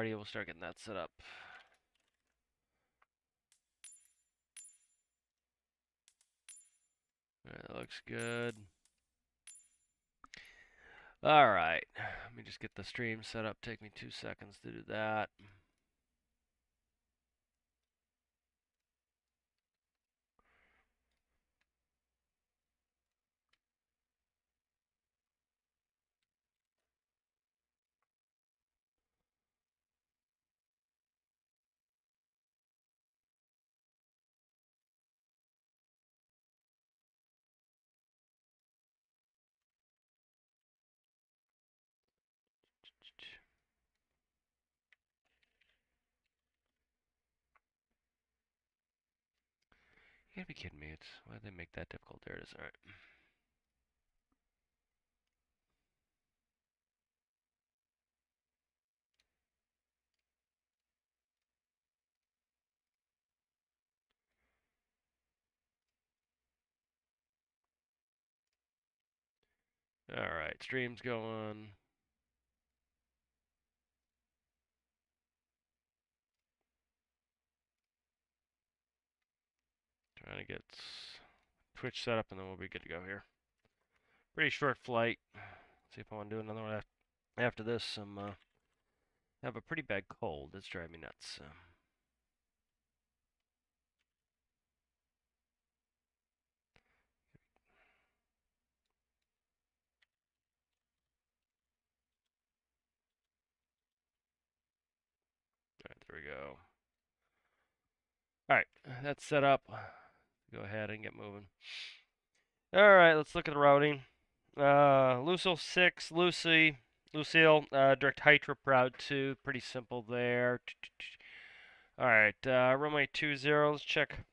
LaGuardia. We'll start getting that set up. That looks good. All right, let me just get the stream set up. Take me 2 seconds to do that. You gotta be kidding me. Why'd they make that difficult? There it is. All right. All right, stream's going. Trying to get Twitch set up, and then we'll be good to go here. Pretty short flight. See if I want to do another one after this. I have a pretty bad cold. It's driving me nuts. All right, there we go. All right, that's set up. Go ahead and get moving. All right, let's look at the routing. Lucille 6, Lucille, direct Hydra Proud 2. Pretty simple there. All right, runway 20. Let's check.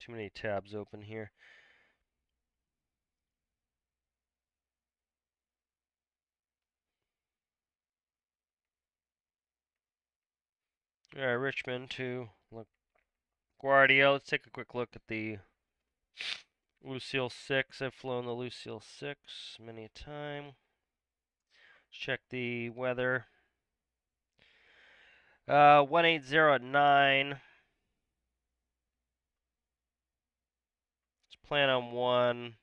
Too many tabs open here. All right, Richmond to LaGuardia. Let's take a quick look at the Lucille 6. I've flown the Lucille 6 many a time. Let's check the weather. 180 at 9. Let's plan on 1-6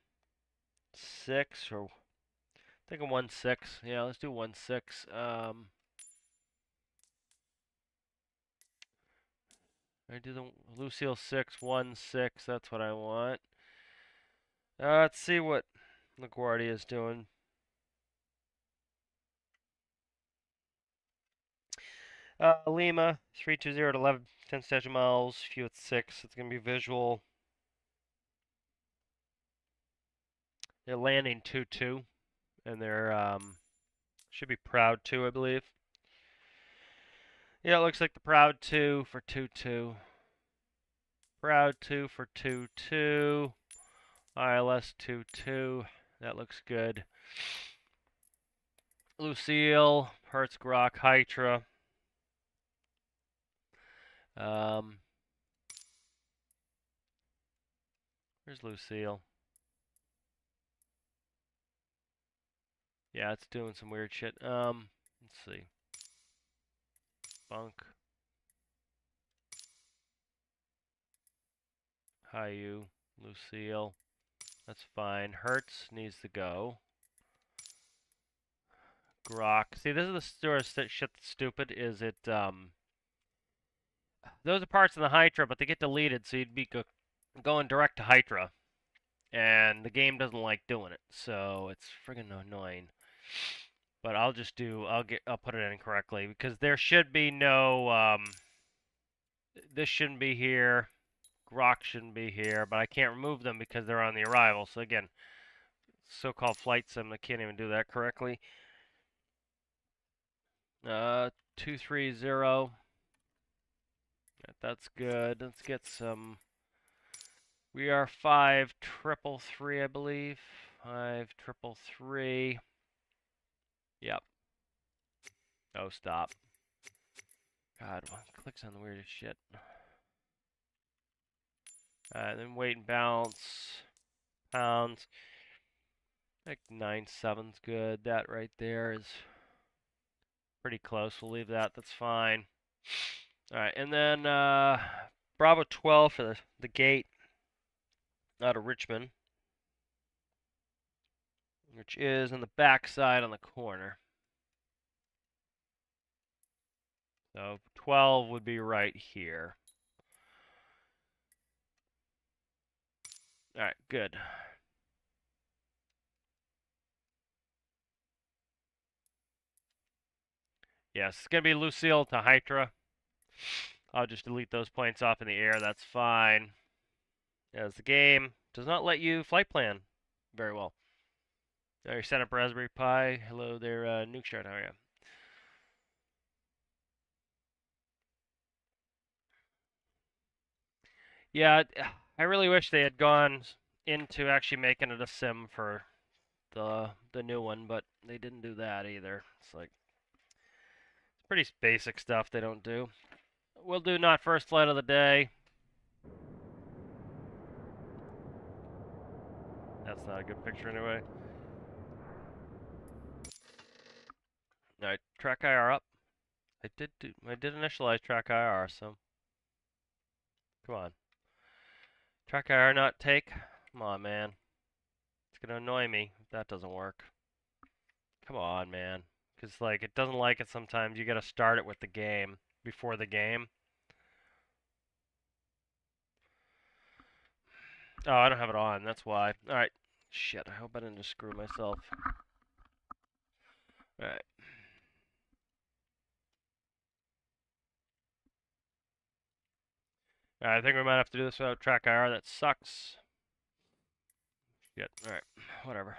or I think a 1-6. Yeah, let's do 1-6. I do the Lucille 6, 1-6. That's what I want. Let's see what LaGuardia is doing. Lima 320 to 11, 10 statute miles. Few at 6. It's gonna be visual. They're landing 2-2, and they're should be proud 2, I believe. Yeah, it looks like the proud 2 for 2-2. Proud 2 for 2-2. ILS 2-2. That looks good. Lucille, Hertz, Grok, Hydra. Where's Lucille? Yeah, it's doing some weird shit. Let's see. Bunk. Hayu, Lucille. That's fine. Hertz needs to go. Grok. See, this is the sort of shit that's stupid. Is it, those are parts of the Hydra, but they get deleted, so you'd be going direct to Hydra. And the game doesn't like doing it, so it's friggin' annoying. But I'll put it in correctly, because there should be no, this shouldn't be here. Grok shouldn't be here, but I can't remove them because they're on the arrival. So again, so-called Flightsim, I can't even do that correctly. 230. That's good. Let's get some. We are 5333, I believe. 5333. Yep. Oh, stop. God, clicks on the weirdest shit. Then weight and balance. Pounds. I think 97's good. That right there is pretty close. We'll leave that. That's fine. All right, and then Bravo 12 for the gate out of Richmond, which is on the back side on the corner. So 12 would be right here. All right, good. Yes, it's going to be Lucille to Hydra. I'll just delete those points off in the air. That's fine. As the game does not let you flight plan very well. There, set up Raspberry Pi. Hello there, Nuke Shard. How are you? Yeah, I really wish they had gone into actually making it a sim for the new one, but they didn't do that either. It's like it's pretty basic stuff they don't do. We'll do not first flight of the day. That's not a good picture anyway. Alright, track IR up. I did initialize track IR, so come on. Track IR not take? Come on, man. It's gonna annoy me if that doesn't work. Come on, man. Because, like, it doesn't like it sometimes. You gotta start it with the game, before the game. Oh, I don't have it on, that's why. Alright. Shit, I hope I didn't just screw myself. Alright. I think we might have to do this without track IR. That sucks. Shit. Alright. Whatever.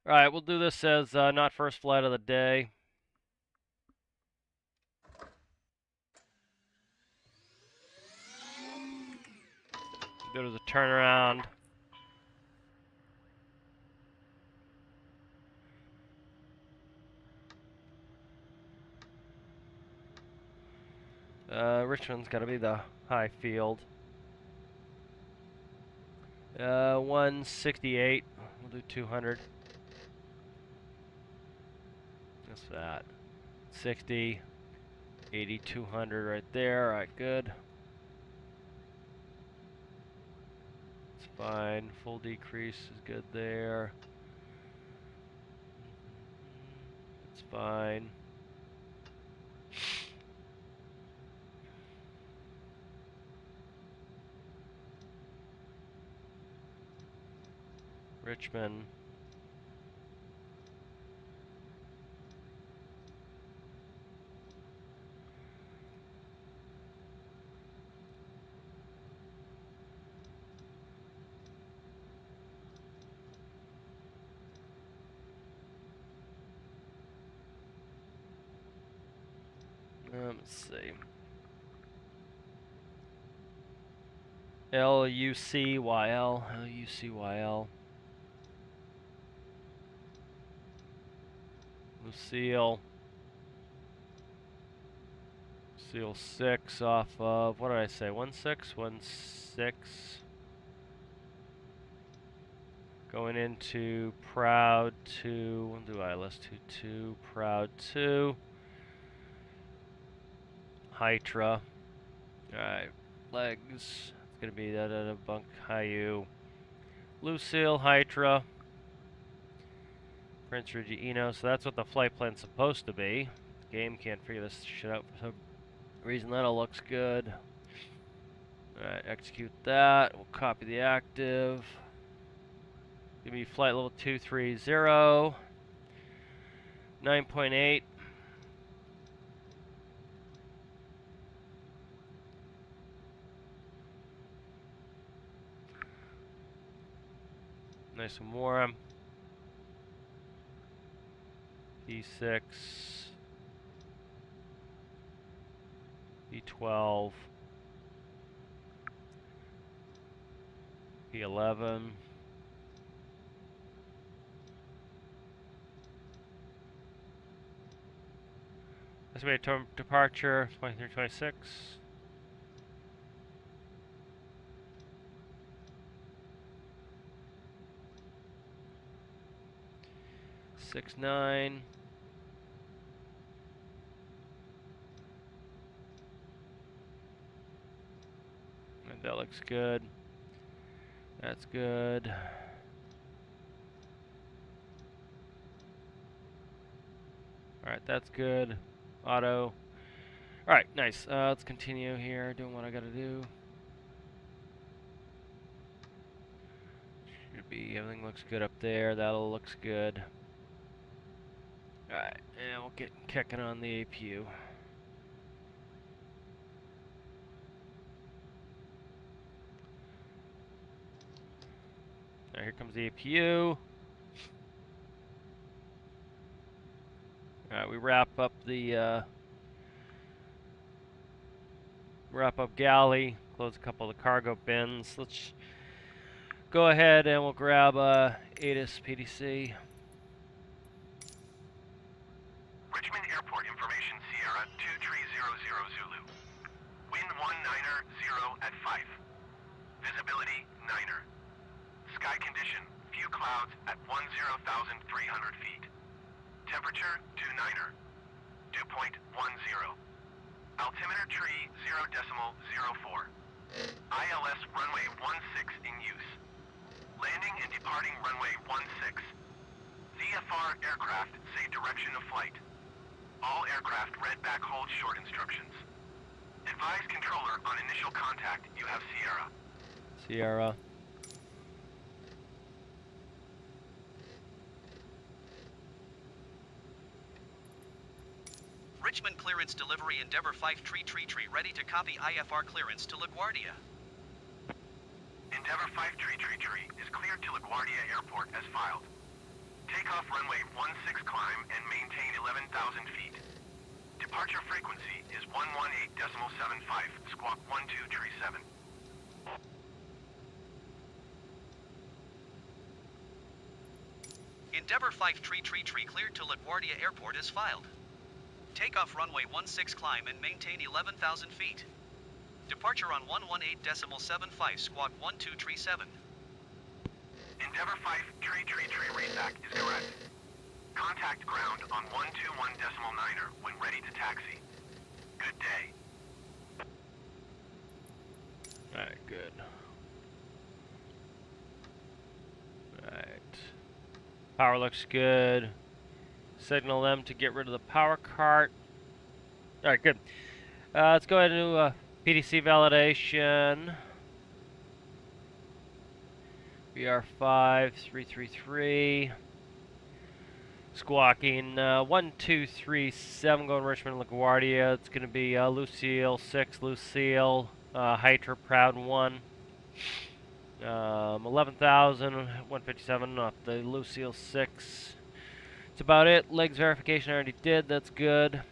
Alright, we'll do this as not first flight of the day. Go to the turnaround. Richmond's got to be the high field. 168. We'll do 200. What's that? 60. 80, 200 right there. Alright, good. It's fine. Full decrease is good there. It's fine. Richmond. Let's see. LUCYL. LUCYL. Lucille. Lucille 6 off of, what did I say? 16? 16. Going into Proud 2. What do I list? 2, Proud 2. Hydra. Alright. Legs. It's going to be Bunk Hayu. Lucille, Hydra. Prince Reggiano. So that's what the flight plan's supposed to be. The game can't figure this shit out for some reason. That all looks good. Alright, execute that. We'll copy the active. Give me flight level 230. 9.8. Nice and warm. P6. P12. P11. Estimated departure 2326. 69. And that looks good. That's good. Alright, that's good. Auto. Alright, nice. Let's continue here, doing what I gotta do. Should be, everything looks good up there. That all looks good. Alright, and we'll get kicking on the APU. Now here comes the APU. Alright, we wrap up the galley, close a couple of the cargo bins. Let's go ahead and we'll grab ATIS PDC. Richmond Airport information, Sierra 2300 Zulu. Wind 190 at 5. Visibility 9er. Sky condition, few clouds at 10,300 feet. Temperature 29er. Dew point 10. Altimeter tree 0.04. ILS runway 16 in use. Landing and departing runway 16. VFR aircraft say direction of flight. All aircraft read back hold short instructions. Advise controller on initial contact. You have Sierra. Sierra. Richmond clearance delivery Endeavour 5 tree ready to copy IFR clearance to LaGuardia. Endeavour 5 tree is cleared to LaGuardia Airport as filed. Takeoff runway 16 climb and maintain 11,000 feet. Departure frequency is 118.75, squawk 1237. Endeavour 5 tree cleared to LaGuardia Airport as filed. Takeoff runway 16 climb and maintain 11,000 feet. Departure on 118.75, squawk 1237. Endeavour 5 tree readback is correct. Contact ground on 121.9er when ready to taxi. Good day. Alright, good. Alright. Power looks good. Signal them to get rid of the power cart. Alright, good. Let's go ahead and do PDC validation. VR5 333. Squawking 1237 going Richmond LaGuardia. It's going to be Lucille 6, Lucille, Hydra Proud 1. 11,157 off the Lucille 6. That's about it. Legs verification I already did. That's good.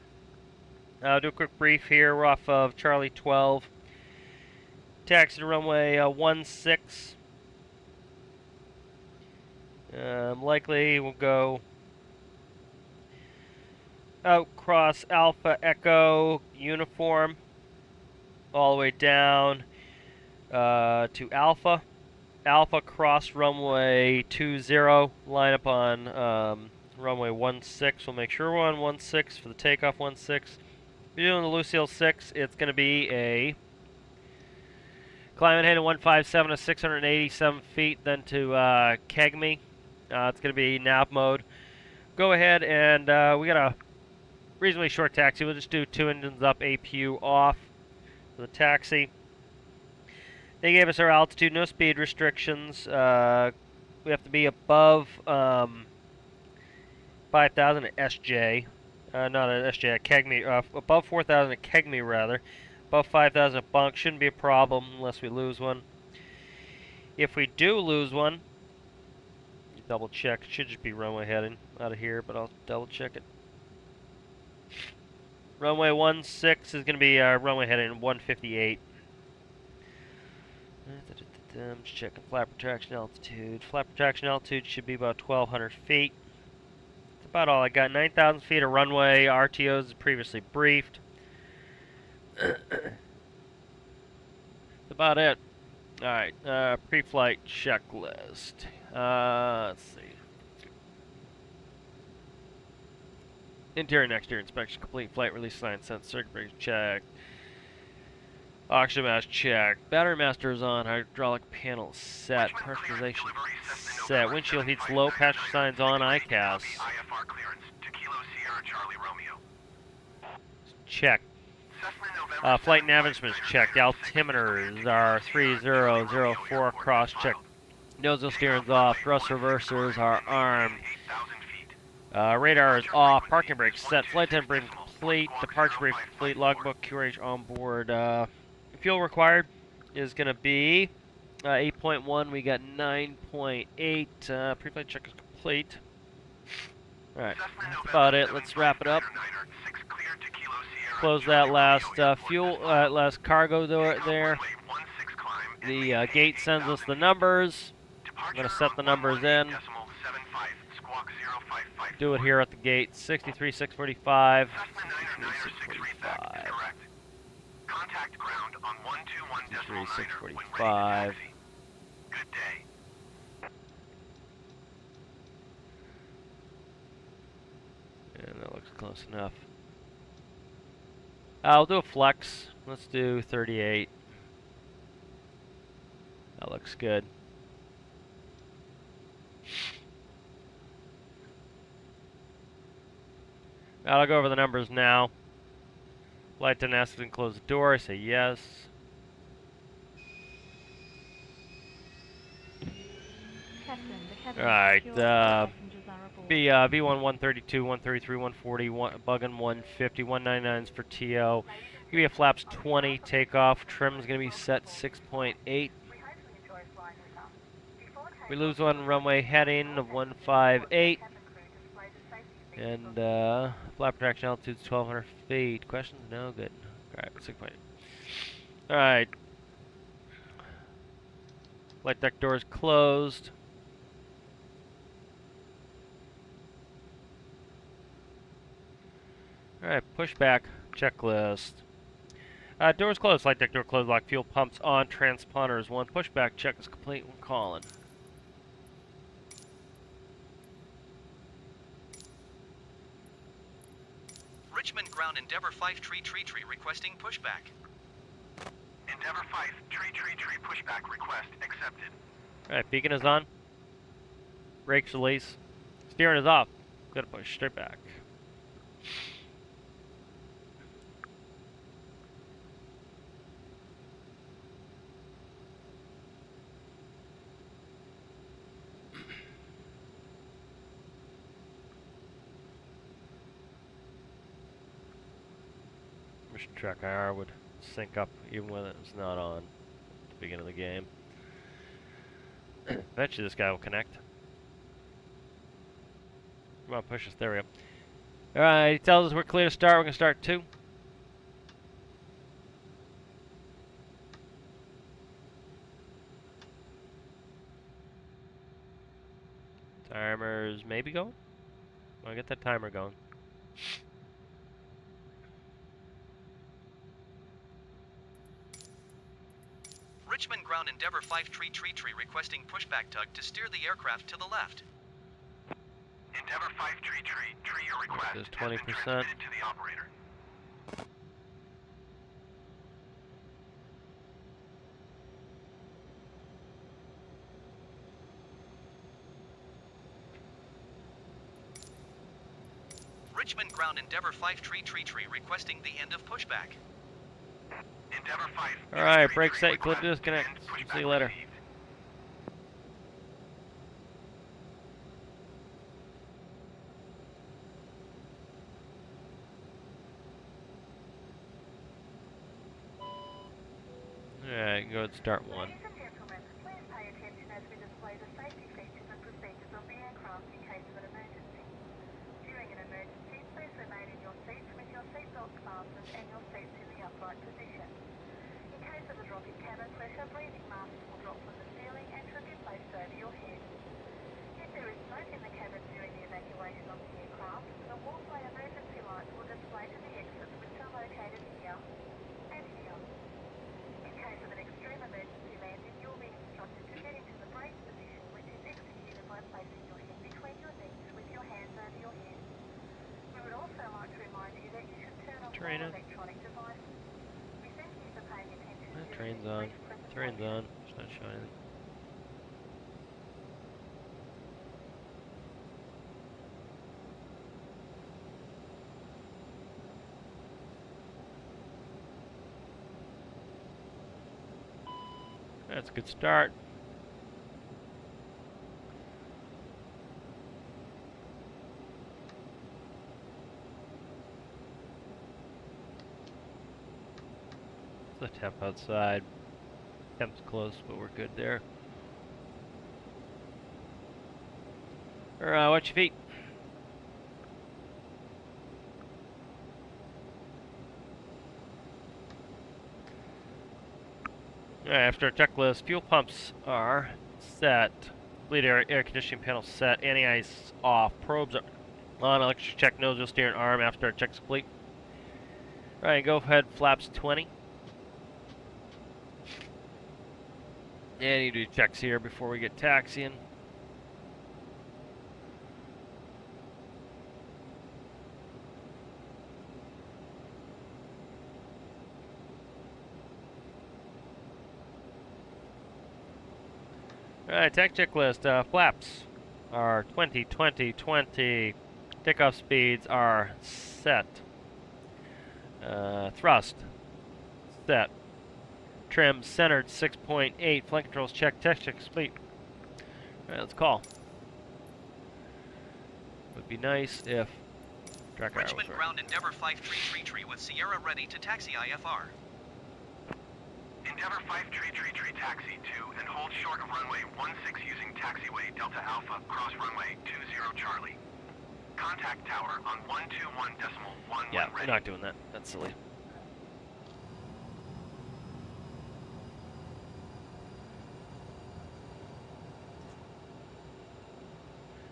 I'll do a quick brief here. We're off of Charlie 12. Taxi to runway 16. Likely we'll go out cross Alpha Echo uniform all the way down to Alpha. Alpha cross runway 20. Line up on runway 16. We'll make sure we're on 16 for the takeoff 16. If you're doing the Lucille 6, it's going to be a climb and heading 157 to 687 feet, then to Kegme. It's going to be nav mode. Go ahead and we got a reasonably short taxi. We'll just do 2 engines up, APU off for the taxi. They gave us our altitude, no speed restrictions. We have to be above 5,000 at SJ. Not at SJ, at Kegme. Above 4,000 at Kegme, rather. Above 5,000 at Bunk. Shouldn't be a problem unless we lose one. If we do lose one, double check. It should just be runway heading out of here, but I'll double check it. Runway 16 is going to be runway heading 158. I'm just checking flap protraction altitude. Flap protraction altitude should be about 1,200 feet. That's about all I got. 9,000 feet of runway. RTOs is previously briefed. That's about it. Alright, pre-flight checklist. Let's see. Interior and exterior inspection complete. Flight release sign sent. Circuit breakers checked. Oxygen mask checked. Battery master is on. Hydraulic panel set. Pressurization set. Windshield heats low. Passenger signs on. ICAS. IFR clearance to Kilo Sierra Charlie Romeo. Check. Flight nav instruments checked. Altimeters are 3004 cross checked. Nozzle steering's off. Thrust reversers are armed. Radar is off. Parking brake set. Flight time briefing complete. Departure briefing complete. Logbook QRH on board. Fuel required is going to be 8.1. We got 9.8. Pre-flight check is complete. Alright, that's about it. Let's wrap it up. Close that last last cargo door there. The gate sends us the numbers. I'm going to set the numbers in. Do it here at the gate. 63,645. 63,645. Contact ground on 121.9 63,645. Good day. And that looks close enough. I'll do a flex. Let's do 38. That looks good. I'll go over the numbers now. Flight attendant asks to close the door. I say yes. Alright, B1 132, 133, 140, bugging 150, 199's for TO. Give me a flaps 20, takeoff. Trim's going to be set 6.8. We lose one runway heading of 158. And flap protection altitude's 1,200 feet. Questions? No? Good. Alright, 6.8. Alright. Flight deck doors closed. Alright, pushback checklist. Doors closed, flight deck door closed, lock fuel pumps on, transponders 1. Pushback check is complete when calling. Richmond Ground Endeavour 5 tree requesting pushback. Endeavour 5 tree pushback request accepted. Alright, beacon is on. Brakes release. Steering is off. Gotta push straight back. Mission track IR would sync up even when it's not on at the beginning of the game. Eventually this guy will connect. Come on, push us. There we go. Alright, he tells us we're clear to start. We're going to start 2. Timer's maybe going? I'll get that timer going. Richmond Ground Endeavour 5 tree requesting pushback tug to steer the aircraft to the left. Endeavour 5 tree your request There's has been 20%. transmitted to the operator. Richmond Ground Endeavour 5 tree requesting the end of pushback. Endeavour 5. Alright, brake set, clip disconnect. See you later. Received. Alright, go ahead and start 1. Ladies and gentlemen, please pay attention as we display the safety features and procedures of the aircraft in case of an emergency. During an emergency, please remain in your seats with your seatbelts fastened and your seats in the upright position. In case of a drop in cabin pressure, breathing masks will drop from the ceiling and should be placed over your head. If there is smoke in the cabin during the evacuation of the aircraft, the walkway emergency lights will display to the exits which are located here and here. In case of an extreme emergency landing, you will be instructed to get into the brace position, which is executed by placing your head between your knees with your hands over your head. We would also training. electronic devices. We thank you for paying attention That during train's this on. brief Train's presentation. on. It's not showing anything. That's a good start. The temp outside. Temp's close, but we're good there. Watch your feet. Alright, after our checklist, fuel pumps are set. Bleed air conditioning panel set. Anti-ice off. Probes are on. Electric check nose, wheel, steer, and arm after our check's complete. Alright, go ahead. Flaps 20. And you do checks here before we get taxiing. Alright, tech checklist. Flaps are 20, 20, 20. Takeoff speeds are set. Thrust set. Trim centered 6.8. Flight controls check. Tech check complete. Alright, let's call. Would be nice if track hour was Richmond right. ground Endeavour 5333 with Sierra ready to taxi IFR. Endeavour 5333 taxi to and hold short of runway 16 using taxiway Delta Alpha, cross runway 20 Charlie. Contact tower on 121.11 Yeah, we're ready. not doing that. That's silly.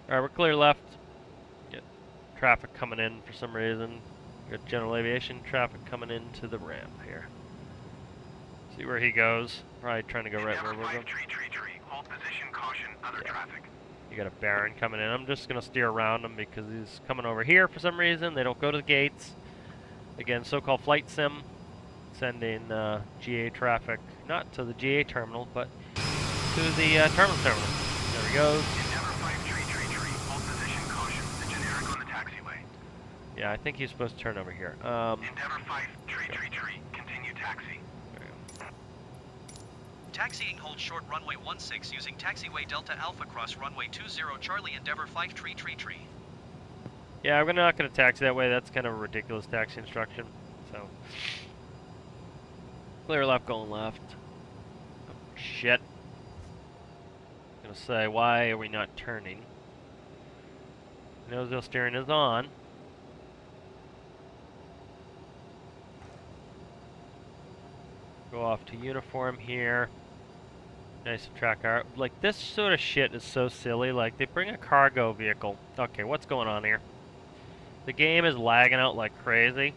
Alright, we're clear left. Get traffic coming in for some reason. Got general aviation traffic coming into the ramp here. See where he goes. Probably trying to go right where Endeavour we're going. 5333, hold position, caution, other Yeah. traffic. You got a Baron coming in. I'm just going to steer around him because he's coming over here for some reason. They don't go to the gates. Again, so-called Flightsim. Sending GA traffic, not to the GA terminal, but to the terminal. There he goes. Endeavour 5333, hold position, caution, the generic on the taxiway. Yeah, I think he's supposed to turn over here. Endeavour 5333, continue taxi. There we go. Taxiing hold short runway 16 using taxiway Delta Alpha cross runway 20 Charlie Endeavour 5333. Yeah, we're not going to taxi that way. That's kind of a ridiculous taxi instruction. So, clear left, going left. Oh, shit. I'm going to say, why are we not turning? Nose wheel steering is on. Go off to uniform here. Nice track hour. Like, this sort of shit is so silly. Like, they bring a cargo vehicle. Okay, what's going on here? The game is lagging out like crazy.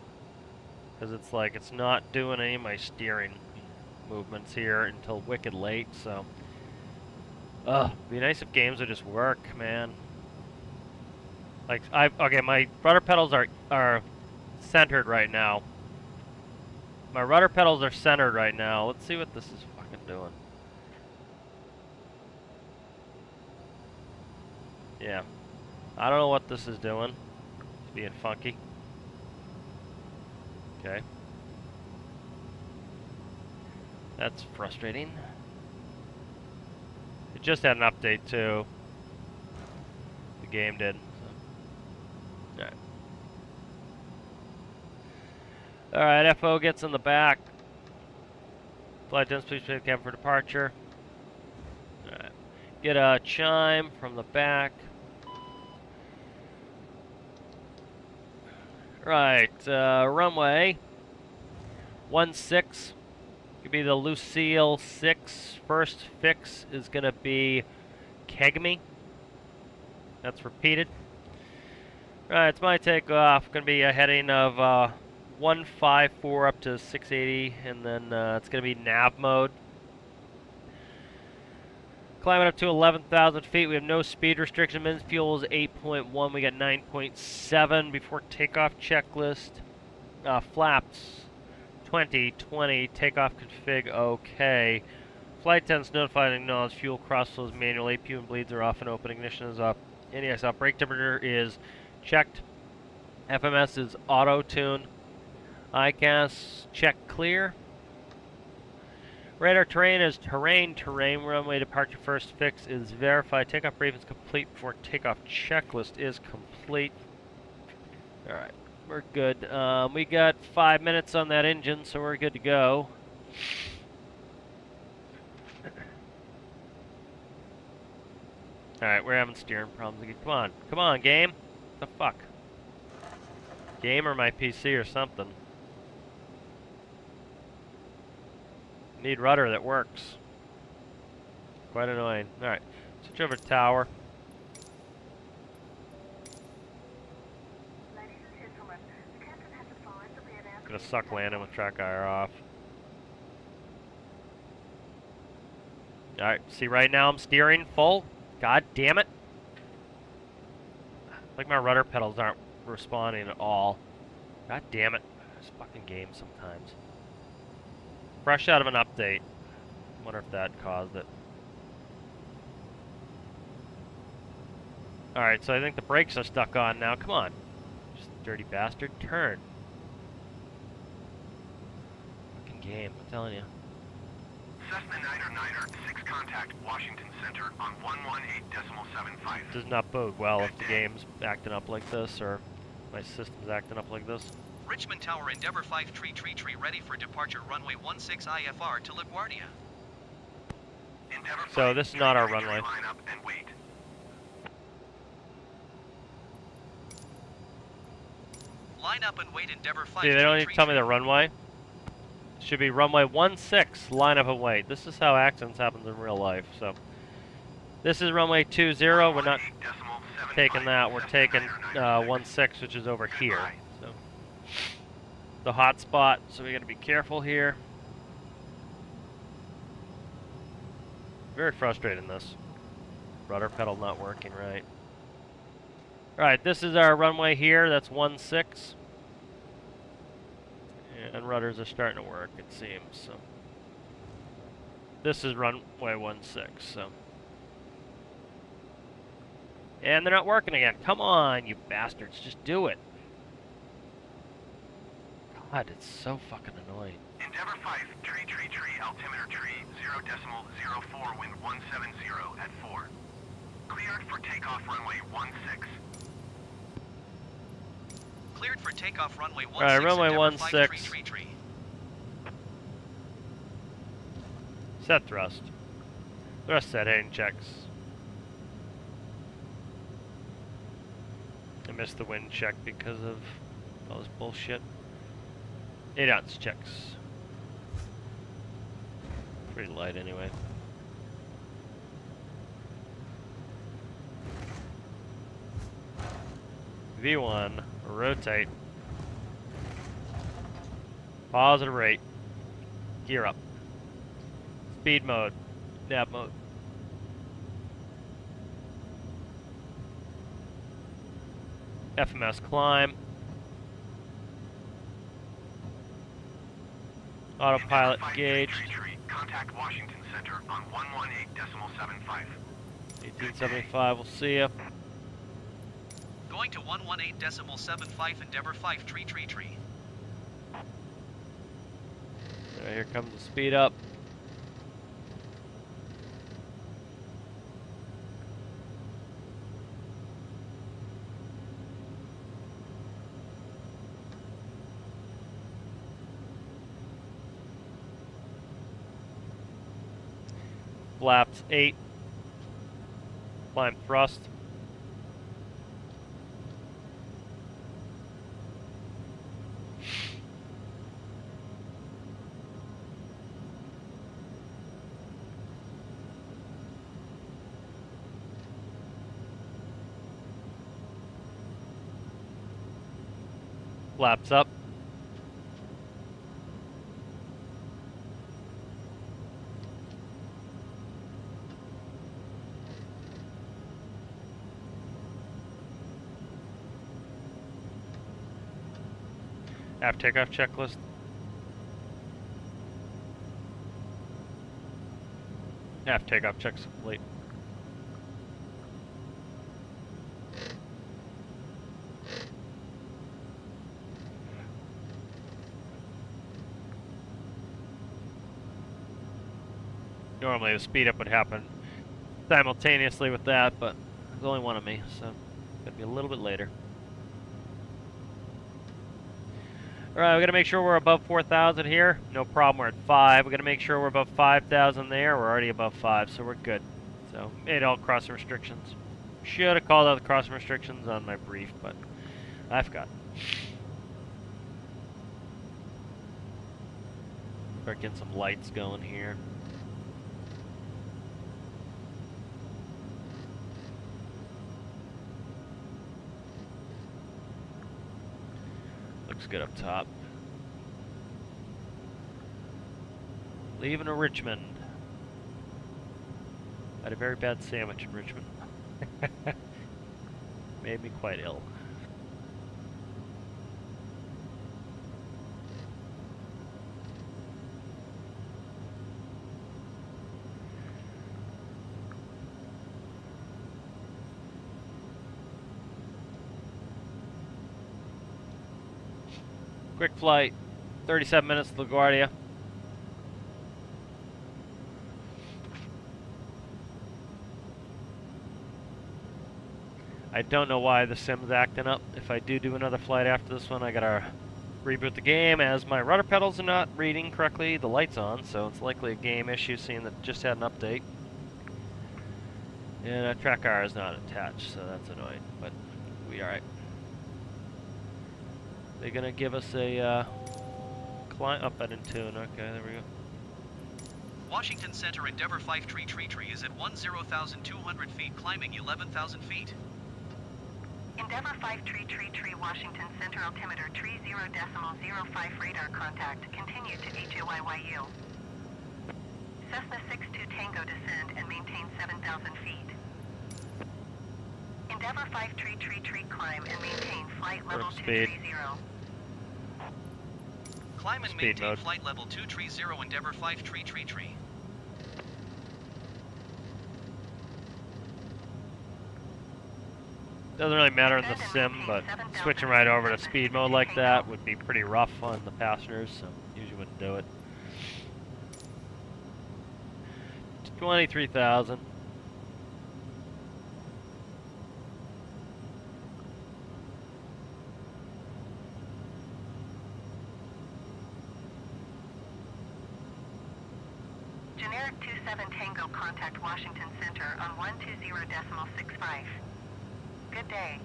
Because it's like, it's not doing any of my steering movements here until wicked late, so. Ugh, be nice if games would just work, man. Like, okay, my rudder pedals are centered right now. My rudder pedals are centered right now. Let's see what this is fucking doing. Yeah. I don't know what this is doing. It's being funky. Okay. That's frustrating. It just had an update too. The game did. So. Alright. Alright, FO gets in the back. Flight attendants, please prepare the cabin for departure. Alright. Get a chime from the back. Right, runway 16 could be the Lucille 6. First fix is going to be Kegme. That's repeated. Right, it's my takeoff. Going to be a heading of 154 up to 680, and then it's going to be nav mode. Climbing up to 11,000 feet. We have no speed restriction. Men's fuel is 8.1. We got 9.7 before takeoff checklist. Flaps 2020, takeoff config OK. Flight attendants notified and acknowledged fuel cross flows manual, APU and bleeds are off and open, ignition is up, NES up, brake temperature is checked, FMS is auto tune, ICAS check clear. Radar terrain is terrain, runway departure first fix is verified, takeoff briefing is complete before takeoff checklist is complete. Alright, we're good. We got 5 minutes on that engine, so we're good to go. Alright, we're having steering problems again. Come on, game. What the fuck? Game or my PC or something. Need rudder that works. Quite annoying. Alright, switch over to tower. Ladies and gentlemen, the captain has advised that we are now Gonna suck landing with track IR off. Alright, see right now I'm steering full. God damn it. Like my rudder pedals aren't responding at all. God damn it. This fucking game sometimes. Fresh out of an update. Wonder if that caused it. Alright, so I think the brakes are stuck on now. Come on. Just dirty bastard. Turn. Fucking game, I'm telling you. Cessna Niner 6 contact Washington Center on 118.75. Does not bode well if the game's acting up like this, or my system's acting up like this. Richmond Tower Endeavour 5 tree ready for departure runway 16 IFR to LaGuardia. So this is not our runway. Line up and wait. Line up and wait Endeavour 5 See, they don't need to tell me the runway. Should be runway 16, line up and wait. This is how accidents happen in real life, so. This is runway 20, we're not taking that, we're taking 16, which is over here. So. The hot spot, so we gotta be careful here. Very frustrating this. Rudder pedal not working right. Alright, this is our runway here, that's 16. And rudders are starting to work, it seems. So this is runway 16. So, and they're not working again. Come on, you bastards, just do it. God, it's so fucking annoying. Endeavour 5 tree altimeter tree 0.04 wind 170 at 4. Cleared for takeoff runway 16. Cleared for takeoff runway 16. Alright, runway Endeavour 5 16. tree. Set thrust. Thrust set heading checks. I missed the wind check because of all this bullshit. 8 ounce checks. Pretty light anyway. V1, rotate. Positive rate. Gear up. Speed mode. Nav mode. FMS climb. Autopilot engaged. Contact Washington Center on 118.75. 1875, we'll see ya. Going to 118.75 Endeavour 5 tree. Alright, here comes the speed up. Flaps 8. Climb thrust. Flaps up. Aft takeoff checklist. Aft takeoff checks complete. Normally the speed up would happen simultaneously with that, but there's only one of me, so it's gonna be a little bit later. Alright, we gotta make sure we're above 4,000 here. No problem, we're at 5. We gotta make sure we're above 5,000 there. We're already above 5, so we're good. So, made all crossing restrictions. Should have called out the crossing restrictions on my brief, but I forgot. Start getting some lights going here. Looks good up top. Leaving to Richmond. Had a very bad sandwich in Richmond. Made me quite ill. Quick flight, 37 minutes to LaGuardia. I don't know why the sim's acting up. If I do another flight after this one, I gotta reboot the game as my rudder pedals are not reading correctly the lights on, so it's likely a game issue seeing that it just had an update. And track R is not attached, so that's annoying, but we alright. They're gonna give us a climb up at in tune. Okay, there we go. Washington Center Endeavour 5 tree is at 10,200 feet, climbing 11,000 feet. Endeavour 5 tree, Washington Center altimeter 30.05 radar contact. Continue to HOYYU. Cessna 62 Tango descend and maintain 7,000 feet. Endeavour 5 tree, climb and maintain flight level 230. Climb and Speed maintain mode. flight level 230 Endeavour 5 tree. Doesn't really matter in the sim, but switching right over to speed mode like that would be pretty rough on the passengers, so usually wouldn't do it. 23,000. Generic 27 Tango contact Washington Center on 120.65. Good day.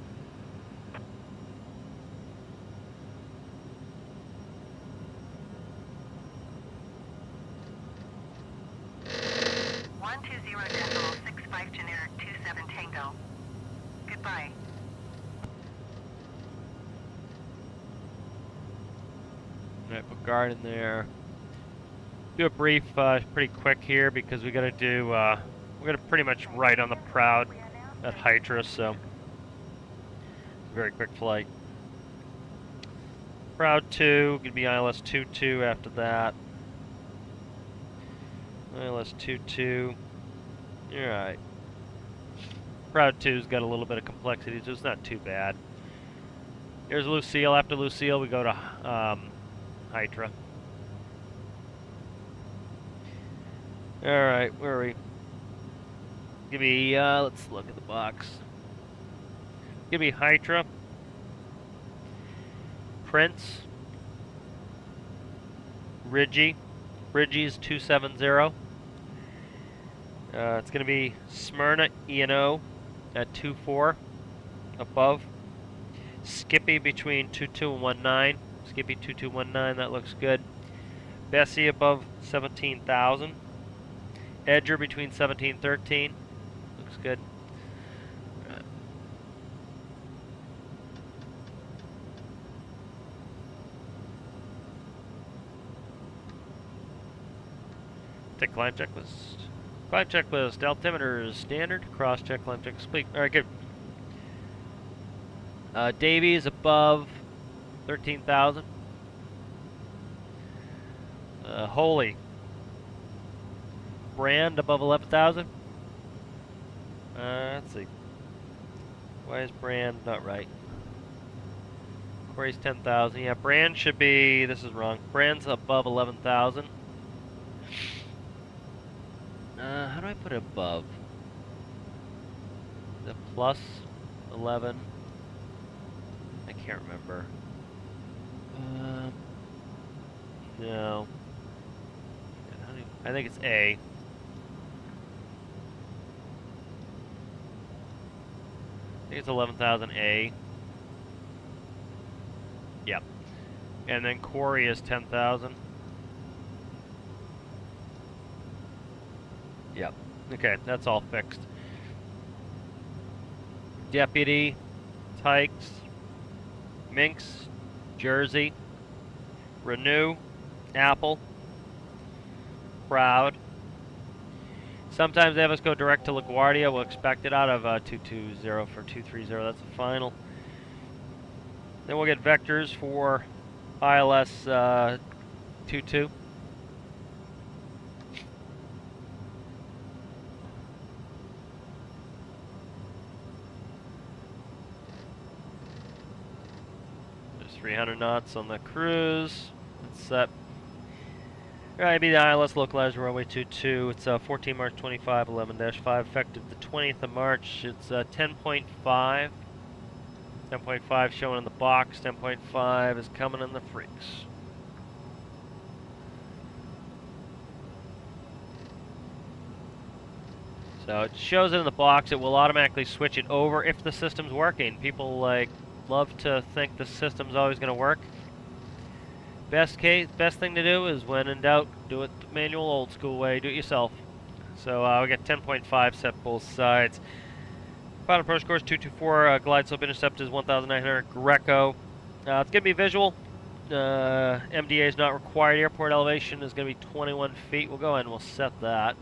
.65 generic 27 Tango. Goodbye. Alright, put guard in there. Do a brief, pretty quick here because we gotta do, we're gonna pretty much right on the proud at Hydra, so very quick flight. Proud 2, gonna be ILS 22 after that. ILS 22. Alright. Proud 2's got a little bit of complexity, so it's not too bad. Here's Lucille. After Lucille, we go to Hydra. Alright, where are we? Give me, let's look at the box. Give me Hydra. Prince. Ridgie. Ridgie's 270. It's going to be Smyrna E&O at 24 above. Skippy between 22 and 19. Skippy 2219, that looks good. Bessie above 17,000. Edger between 1713. Looks good. Take climb checklist. Climb checklist. Altimeters standard. Cross check. Climb check complete. All right, good. Davies above 13,000. Holy. Brand above 11,000? Let's see. Why is Brand not right? Corey's 10,000. Yeah, Brand should be, this is wrong. Brand's above 11,000. How do I put it above? The plus 11. I can't remember. No. I think it's A. I think it's 11,000 A. Yep. And then Corey is 10,000. Yep. Okay, that's all fixed. Deputy, Tykes, Minx, Jersey, Renew, Apple, Proud. Sometimes they have us go direct to LaGuardia. We'll expect it out of 220 for 230. That's the final. Then we'll get vectors for ILS 22. There's 300 knots on the cruise. It's set. Alright, be the ILS localized runway 22. It's 14 March 25, 11-5, effective the 20th of March. It's 10.5. 10.5 showing in the box. 10.5 is coming in the freaks. So it shows it in the box. It will automatically switch it over if the system's working. People love to think the system's always going to work. Best thing to do is when in doubt, do it the manual old school way. Do it yourself. So we got 10.5 set both sides. Final approach course 224. Glide slope intercept is 1,900. Greco. It's going to be visual. MDA is not required. Airport elevation is going to be 21 feet. We'll go ahead and we'll set that.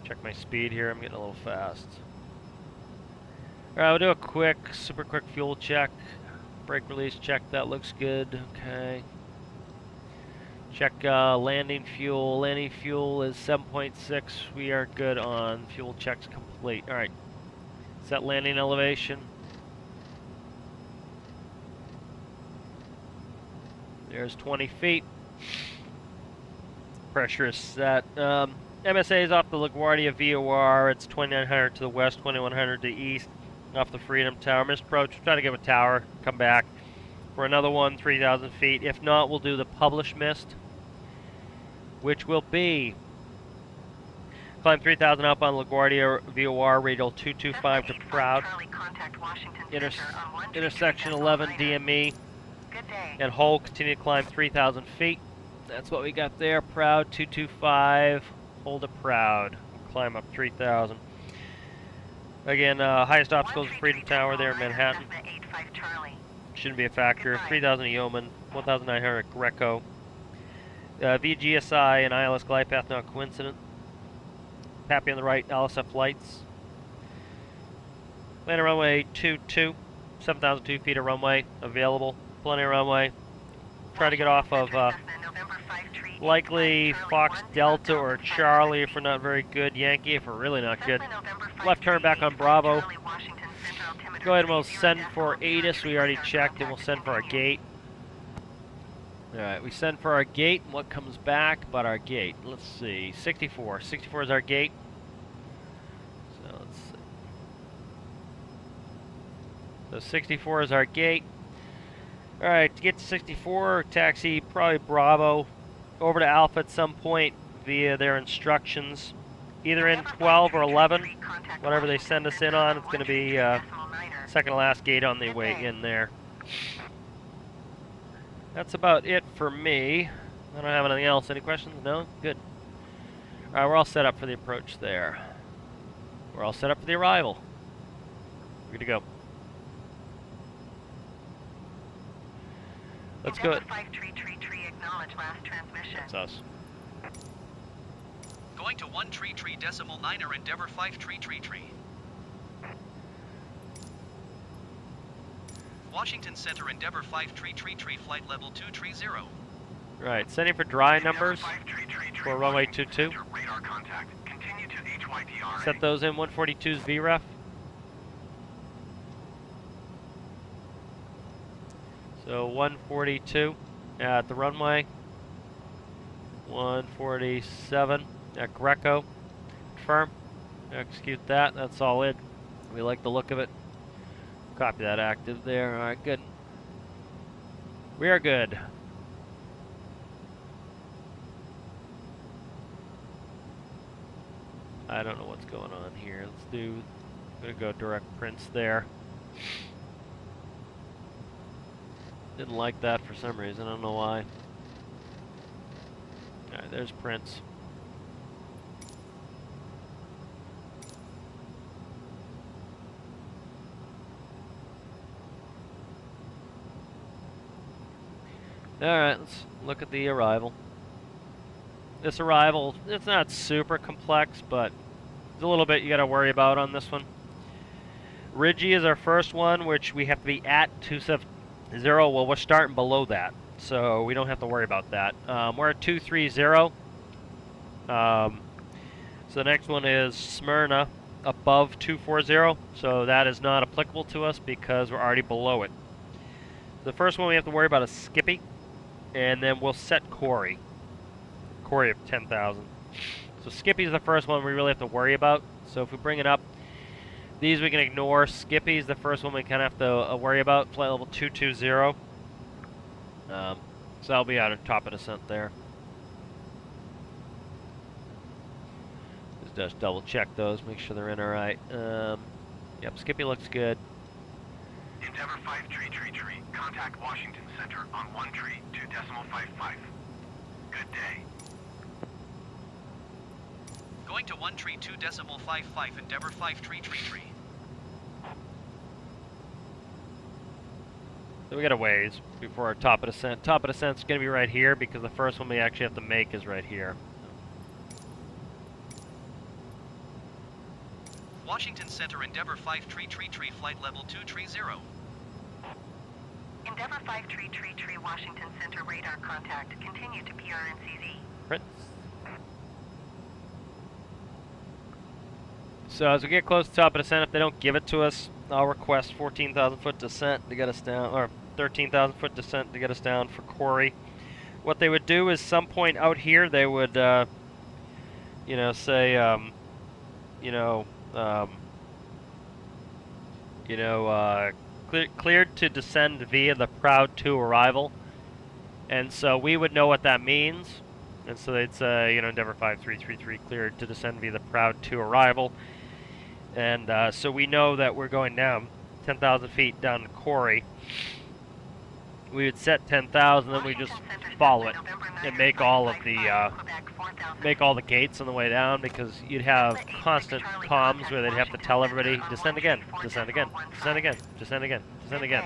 Check my speed here. I'm getting a little fast. All right, we'll do a super quick fuel check. Brake release check. That looks good. Okay. Check landing fuel. Landing fuel is 7.6. We are good on fuel checks complete. All right. Set landing elevation. There's 20 feet. Pressure is set. MSA is off the LaGuardia VOR. It's 2,900 to the west, 2,100 to the east. Off the Freedom Tower. Missed approach. Try to get a tower. Come back for another one, 3,000 feet. If not, we'll do the published mist, which will be climb 3,000 up on LaGuardia VOR, radial 225 to Proud. Intersection 11 DME. And hold, continue to climb 3,000 feet. That's what we got there. Proud 225. Hold it Proud. Climb up 3,000. Again, highest obstacles is Freedom Tower there in Manhattan. Shouldn't be a factor. 3,000 Yeoman, 1,900 Greco. VGSI and ILS glide path not coincident. Pappy on the right, LSF lights. Landing runway 22, 7,002 feet of runway available. Plenty of runway. Try to get off of likely Fox Delta or Charlie if we're not very good. Yankee if we're really not good. Left turn back on Bravo. Go ahead and we'll send for ATIS. We already checked and we'll send for our gate. Alright, we send for our gate. What comes back but our gate? Let's see. 64. 64 is our gate. So let's see. So 64 is our gate. Alright, to get to 64, taxi probably Bravo over to Alpha at some point via their instructions. Either in 12 or 11, whatever they send us in on, it's going to be second to last gate on the way in there. That's about it for me. I don't have anything else. Any questions? No? Good. Alright, we're all set up for the approach there. We're all set up for the arrival. Good to go. Let's go. That's us. Going to 133.9er Endeavour 5333. Washington Center Endeavour 5333 flight level 230. Right, sending for dry Endeavour numbers 5 tree, for runway Washington 22. Center, radar contact. Continue to HYDRA. Set those in 142's VREF. So 142 at the runway. 147 at Greco. Confirm. Execute that. That's all in. We like the look of it. Copy that active there. Alright, good. We are good. I don't know what's going on here. Let's do, I'm gonna go direct prints there. Didn't like that for some reason, I don't know why. Alright, there's prints. Alright, let's look at the arrival. This arrival, it's not super complex, but there's a little bit you gotta worry about on this one. Ridgy is our first one, which we have to be at 270. Well, we're starting below that, so we don't have to worry about that. We're at 230. So the next one is Smyrna, above 240. So that is not applicable to us because we're already below it. The first one we have to worry about is Skippy, and then we'll set Corey. Corey of 10,000. So Skippy's the first one we really have to worry about. So if we bring it up, these we can ignore. Skippy's the first one we kind of have to worry about. Flight level 220. So that'll be out of top of descent there. Just double check those, make sure they're in all right. Yep, Skippy looks good. Endeavour 5 tree. Contact Washington Center on 1 tree 2.55. Good day. Going to 1 tree 2.55, Endeavour 5 tree. So we got a ways before our top of descent. Top of descent's gonna be right here because the first one we actually have to make is right here. Washington Center, Endeavour 5 tree, flight level 230. Endeavour 5 tree, Washington Center, radar contact. Continue to PRNCZ. Prince. So as we get close to top of descent, if they don't give it to us, I'll request 14,000 foot descent to get us down, or 13,000 foot descent to get us down for Corey. What they would do is some point out here, they would, you know, say, cleared to descend via the Proud 2 arrival. And so we would know what that means. And so they'd say, Endeavour 5333 cleared to descend via the Proud 2 arrival. And so we know that we're going down 10,000 feet down to Corey. We would set 10,000, then we just follow it and make all of the gates on the way down, because you'd have constant comms where they'd have to tell everybody descend again, descend again, descend again, descend again, descend again.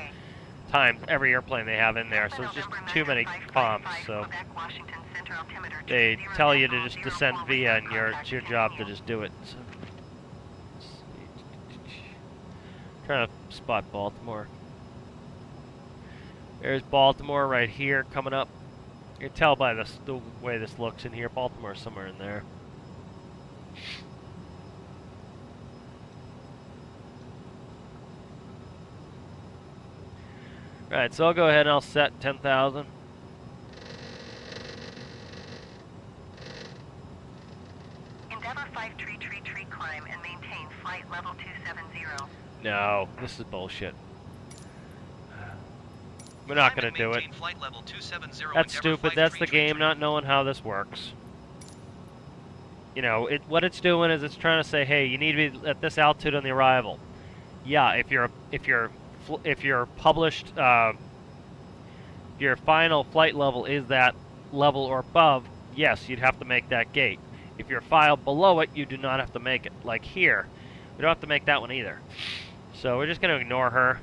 Times every airplane they have in there, so it's just too many comms. So they tell you to just descend via, and it's your job to just do it. So, trying to spot Baltimore. There's Baltimore right here coming up. You can tell by the way this looks in here. Baltimore's somewhere in there. Right, so I'll go ahead and I'll set 10,000. Endeavour 5 tree, climb and maintain flight level 270. No, this is bullshit. We're not going to do it. That's stupid. That's the game, not knowing how this works. What it's doing is it's trying to say, hey, you need to be at this altitude on the arrival. Yeah, if your published, your final flight level is that level or above, yes, you'd have to make that gate. If you're filed below it, you do not have to make it. Like here, we don't have to make that one either. So we're just going to ignore her.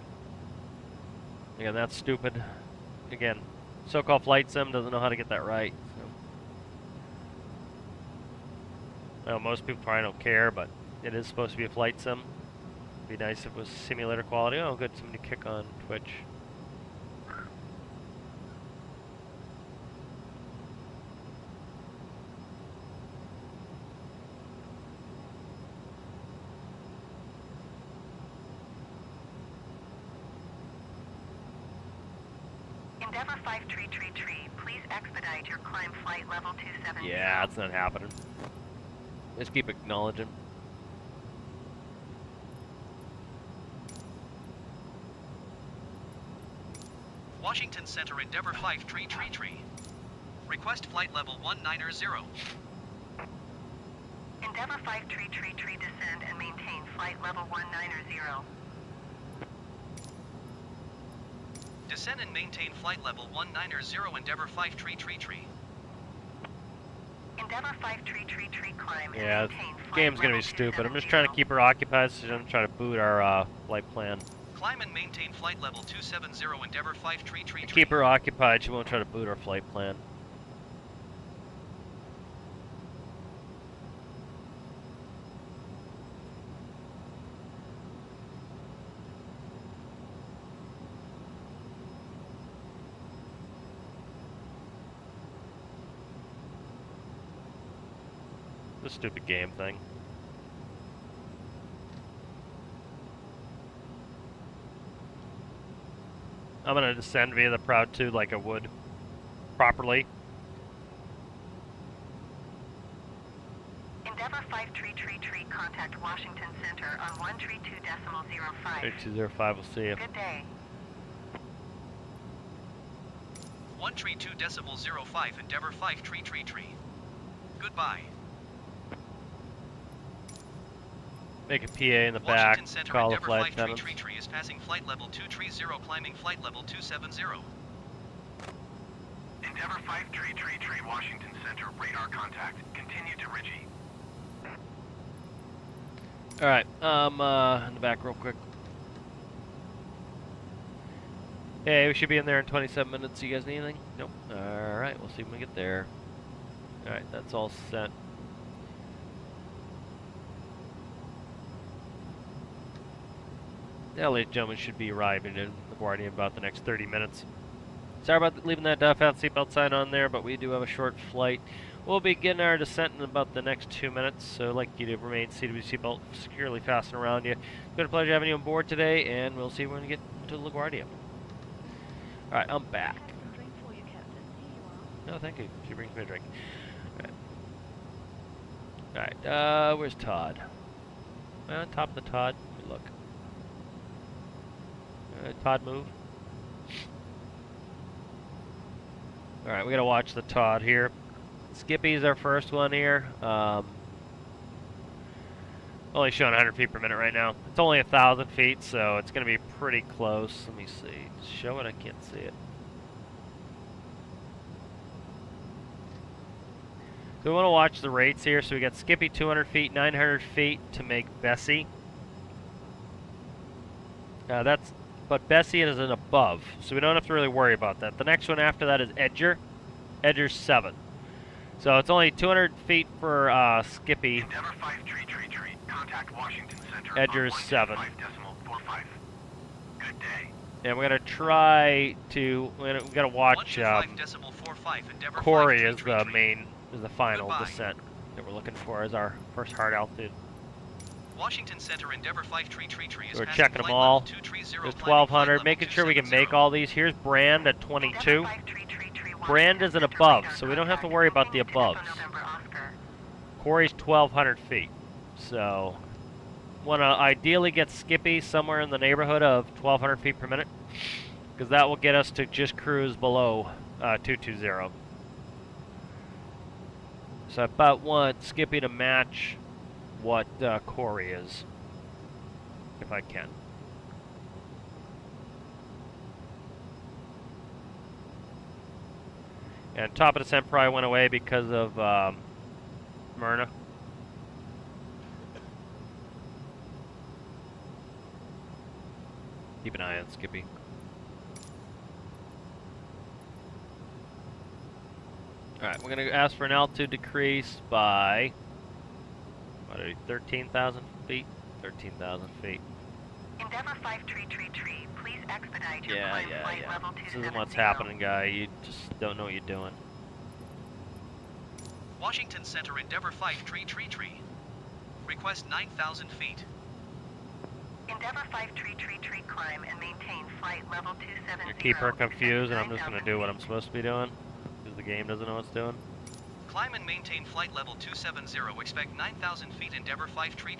Again, that's stupid. Again, so-called flight sim doesn't know how to get that right. So. Well, most people probably don't care, but it is supposed to be a flight sim. It'd be nice if it was simulator quality. Oh, good, somebody kick on Twitch. Endeavour 5 tree, please expedite your climb flight level 270. Yeah, it's not happening. Just keep acknowledging. Washington Center Endeavour 5 tree. Request flight level 190. Endeavour 5 tree, descend and maintain flight level 190. Descend and maintain flight level 190 Endeavour 5 tree. Endeavour 5 tree, climb Yeah, and maintain this flight game's gonna level be stupid. I'm just 270. trying to keep her occupied, so I'm trying to boot our flight plan. Climb and maintain flight level 270 Endeavour 5 tree. Keep her occupied, she won't try to boot our flight plan. This stupid game thing. I'm gonna descend via the Proud 2 like I would properly. Endeavour 5 tree, contact Washington Center on 132.05. 3205, we'll see you. Good day. 132.05 Endeavour 5 tree. Goodbye. Make a PA in the back, Washington Center call the Endeavour flight 5 attendants. tree is passing flight level 230, climbing flight level 270. Endeavour 5 tree, Washington Center, radar contact. Continue to Ridgey. Alright, in the back real quick. Hey, we should be in there in 27 minutes. You guys need anything? Nope. Alright, we'll see when we get there. Alright, that's all set. Yeah, ladies and gentlemen, should be arriving in LaGuardia in about the next 30 minutes. Sorry about leaving that fat seatbelt sign on there, but we do have a short flight. We'll be getting our descent in about the next 2 minutes, so I'd like you to remain seated with your seatbelt securely fastened around you. It's been a pleasure having you on board today, and we'll see you when we get to LaGuardia. Alright, I'm back. No, thank you. She brings me a drink. Alright, where's Todd? On top of the Todd. Let me look. Todd, move. Alright, we gotta watch the Todd here. Skippy's our first one here. Only showing 100 feet per minute right now. It's only 1,000 feet, so it's gonna be pretty close. Let me see. Show it, I can't see it. So we want to watch the rates here. So we got Skippy 200 feet, 900 feet to make Bessie. But Bessie is an above, so we don't have to really worry about that. The next one after that is Edger. Edger's 7. So it's only 200 feet for Skippy. Endeavour 5 tree. Contact Washington Center. Edger's 7. 5.45. Good day. And we're gonna try to. We gotta watch. 125.45 Endeavour Corey 5 is tree. the main, is the final Goodbye. descent that we're looking for as our first hard altitude. Washington Center Endeavour 5 tree is We're passing checking them flight all. level 230, There's climbing flight 1,200, level making sure we can make 270. all these. Here's Brand at 22. Endeavour 5 tree, Brand is an Washington above, Center, so we don't have to contact worry about the Booking to aboves. November Oscar. Corey's 1,200 feet. So, want to ideally get Skippy somewhere in the neighborhood of 1,200 feet per minute, because that will get us to just cruise below 220. So I about want Skippy to match what Corey is, if I can. And top of descent probably went away because of Myrna. Keep an eye on Skippy. Alright, we're going to ask for an altitude decrease by, what are we, 13,000 feet? 13,000 feet. Endeavour 5 tree, please expedite your climb flight level 270. This isn't what's happening, guy. You just don't know what you're doing. Washington Center Endeavour 5 tree. Request 9,000 feet. Endeavor 5 tree climb and maintain flight level 270. You keep her confused, and I'm just going to do what I'm supposed to be doing, because the game doesn't know what it's doing. Climb and maintain flight level 270. Expect 9,000 feet. Endeavor 5 tree.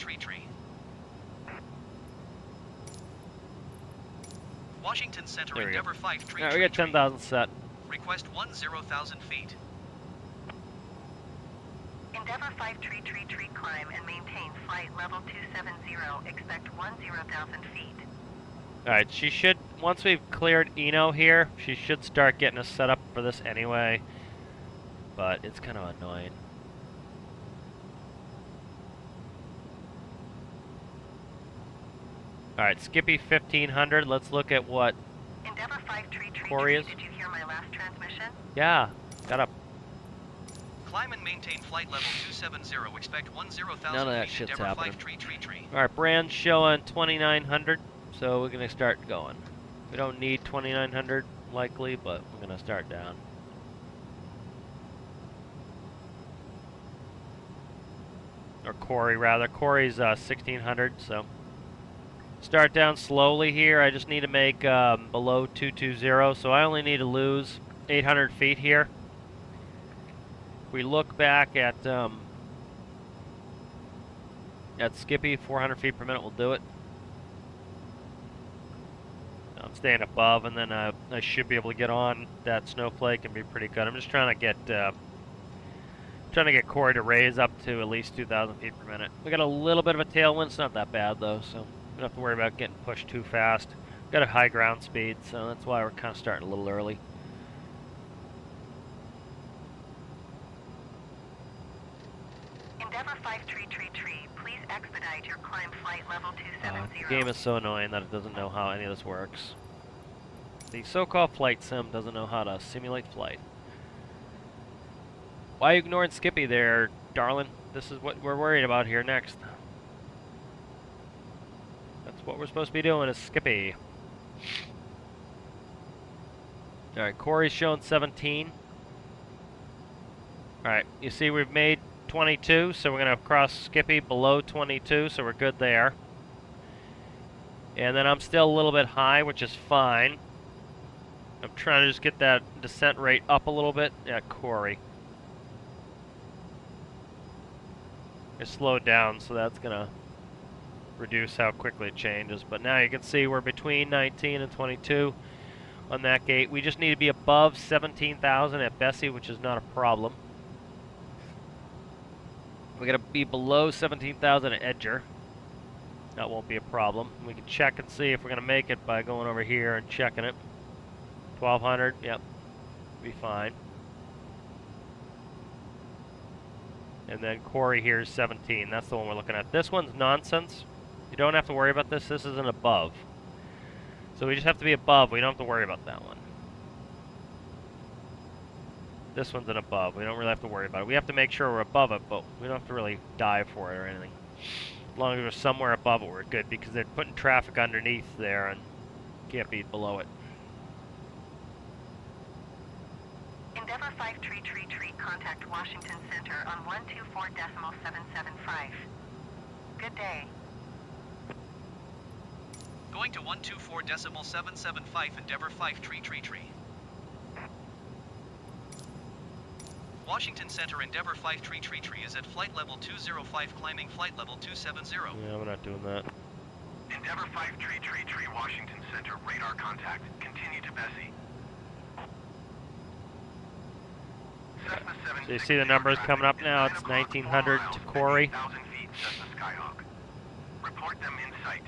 Washington Center. There we Endeavor go. 5 tree. Alright, we got 10,000 set. Request 10,000 feet. Endeavor 5 tree climb and maintain flight level 270. Expect 10,000 feet. Alright, she should, once we've cleared Eno here, she should start getting us set up for this anyway. But it's kind of annoying. Alright, Skippy 1500, let's look at what Endeavor 5 tree. Corey is. Did you hear my last transmission? Yeah, got up. Climb and maintain flight level 270. Expect 10,000 None of that feet. shit's Endeavor happening. 5 tree. Alright, brand's showing 2900, so we're going to start going. We don't need 2900 likely, but we're going to start down. Or Corey, rather. Corey's 1600, so start down slowly here. I just need to make below 220, so I only need to lose 800 feet here. If we look back at Skippy, 400 feet per minute will do it. I'm staying above, and then I should be able to get on that snowflake and be pretty good. I'm just trying to get Corey to raise up to at least 2,000 feet per minute. We got a little bit of a tailwind. It's not that bad though, so we don't have to worry about getting pushed too fast. We've got a high ground speed, so that's why we're kind of starting a little early. Endeavor 5 tree. Please expedite your climb flight level 270. The game is so annoying that it doesn't know how any of this works. The so-called flight sim doesn't know how to simulate flight. Why are you ignoring Skippy there, darling? This is what we're worried about here next. That's what we're supposed to be doing, is Skippy. Alright, Corey's showing 17. Alright, you see we've made 22, so we're going to cross Skippy below 22, so we're good there. And then I'm still a little bit high, which is fine. I'm trying to just get that descent rate up a little bit at Corey. It slowed down, so that's going to reduce how quickly it changes. But now you can see we're between 19 and 22 on that gate. We just need to be above 17,000 at Bessie, which is not a problem. We're going to be below 17,000 at Edger. That won't be a problem. We can check and see if we're going to make it by going over here and checking it. 1,200, yep, be fine. And then Corey here is 17. That's the one we're looking at. This one's nonsense. You don't have to worry about this. This is an above. So we just have to be above. We don't have to worry about that one. This one's an above. We don't really have to worry about it. We have to make sure we're above it, but we don't have to really dive for it or anything. As long as we're somewhere above it, we're good, because they're putting traffic underneath there and can't be below it. Endeavor 5 tree. Contact Washington Center on 124.775. Good day. Going to 124.775. Endeavor 5 tree. Washington Center. Endeavor 5 tree is at flight level 205, climbing flight level 270. Yeah, we're not doing that. Endeavor 5 tree, Washington Center, radar contact. Continue to Bessie. Cessna 7. So you see the numbers coming up now. It's 1,900 to Corey. 8,000 feet, Cessna Skyhawk. Report them in sight.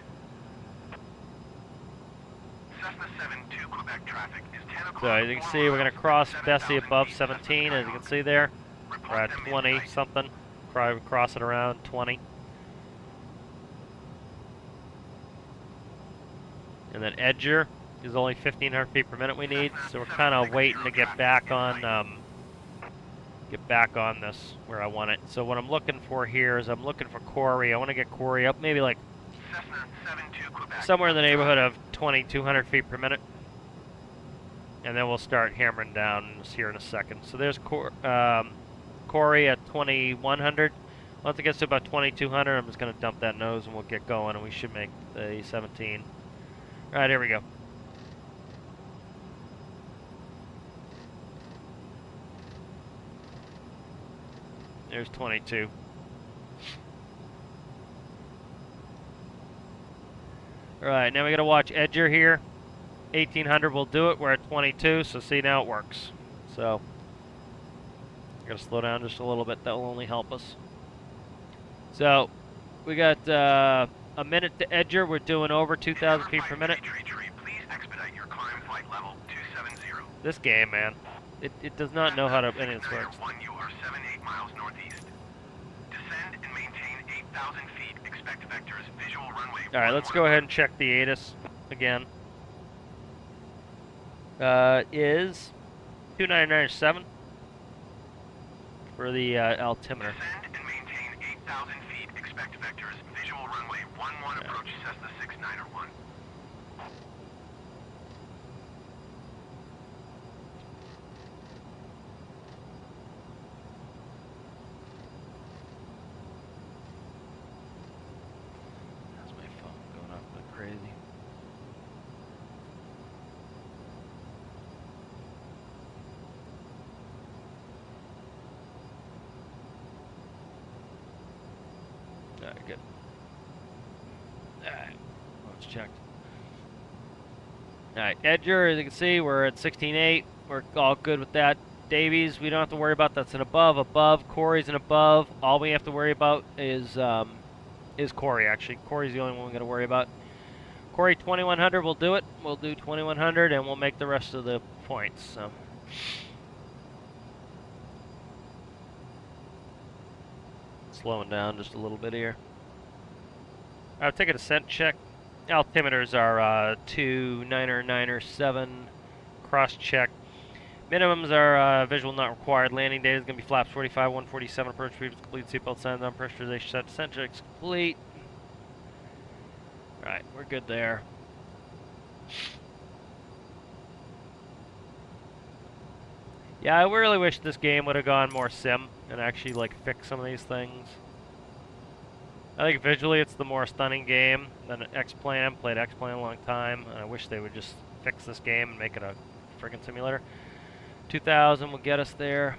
Cessna 7 to Quebec traffic is 10 o'clock. So as you can see, we're going to cross Bessie above 17. As you can see there, we're at 20 something. Cross it around 20. And then Edger is only 1,500 feet per minute we need. So we're kind of waiting to get back on this where I want it. So what I'm looking for here is I'm looking for Corey. I want to get Corey up maybe like somewhere in the neighborhood of 2,200 feet per minute. And then we'll start hammering down here in a second. So there's Corey at 2,100. Once it gets to about 2200, I'm just going to dump that nose and we'll get going, and we should make the 17. All right, here we go. There's 22. All right, now we got to watch Edger here. 1800 will do it. We're at 22, so see, now it works. So I got to slow down just a little bit. That will only help us. So we got a minute to Edger. We're doing over 2,000 feet per minute. Please expedite your climb flight level 270. This game, man, it does not know how to any of this works. You are 78 miles northeast. Descend and maintain 8,000 feet. Expect vectors, visual runway. All right, let's go ahead and check the ATIS again. Is 2997 for the altimeter. Descend and maintain 8,000 feet. Expect vectors, visual runway 11 approach Cessna 691. That's my phone going off like crazy. Alright, good. Alright, let's check. Alright, Edger, as you can see, we're at 16.8. We're all good with that. Davies, we don't have to worry about. That's an above. Above, Corey's an above. All we have to worry about is Corey, actually. Corey's the only one we got to worry about. Corey, 2100 will do it. We'll do 2100, and we'll make the rest of the points. So. Slowing down just a little bit here. I'll take a descent check. Altimeters are 2997. Cross check. Minimums are visual not required. Landing data is going to be flaps 45, 147. Approach speed is complete. Seatbelt signs on. Pressurization set. Descent check's complete. Alright, we're good there. Yeah, I really wish this game would have gone more sim and actually like fix some of these things. I think visually it's the more stunning game than X-Plane. Played X-Plane a long time, and I wish they would just fix this game and make it a friggin' simulator. 2000 will get us there.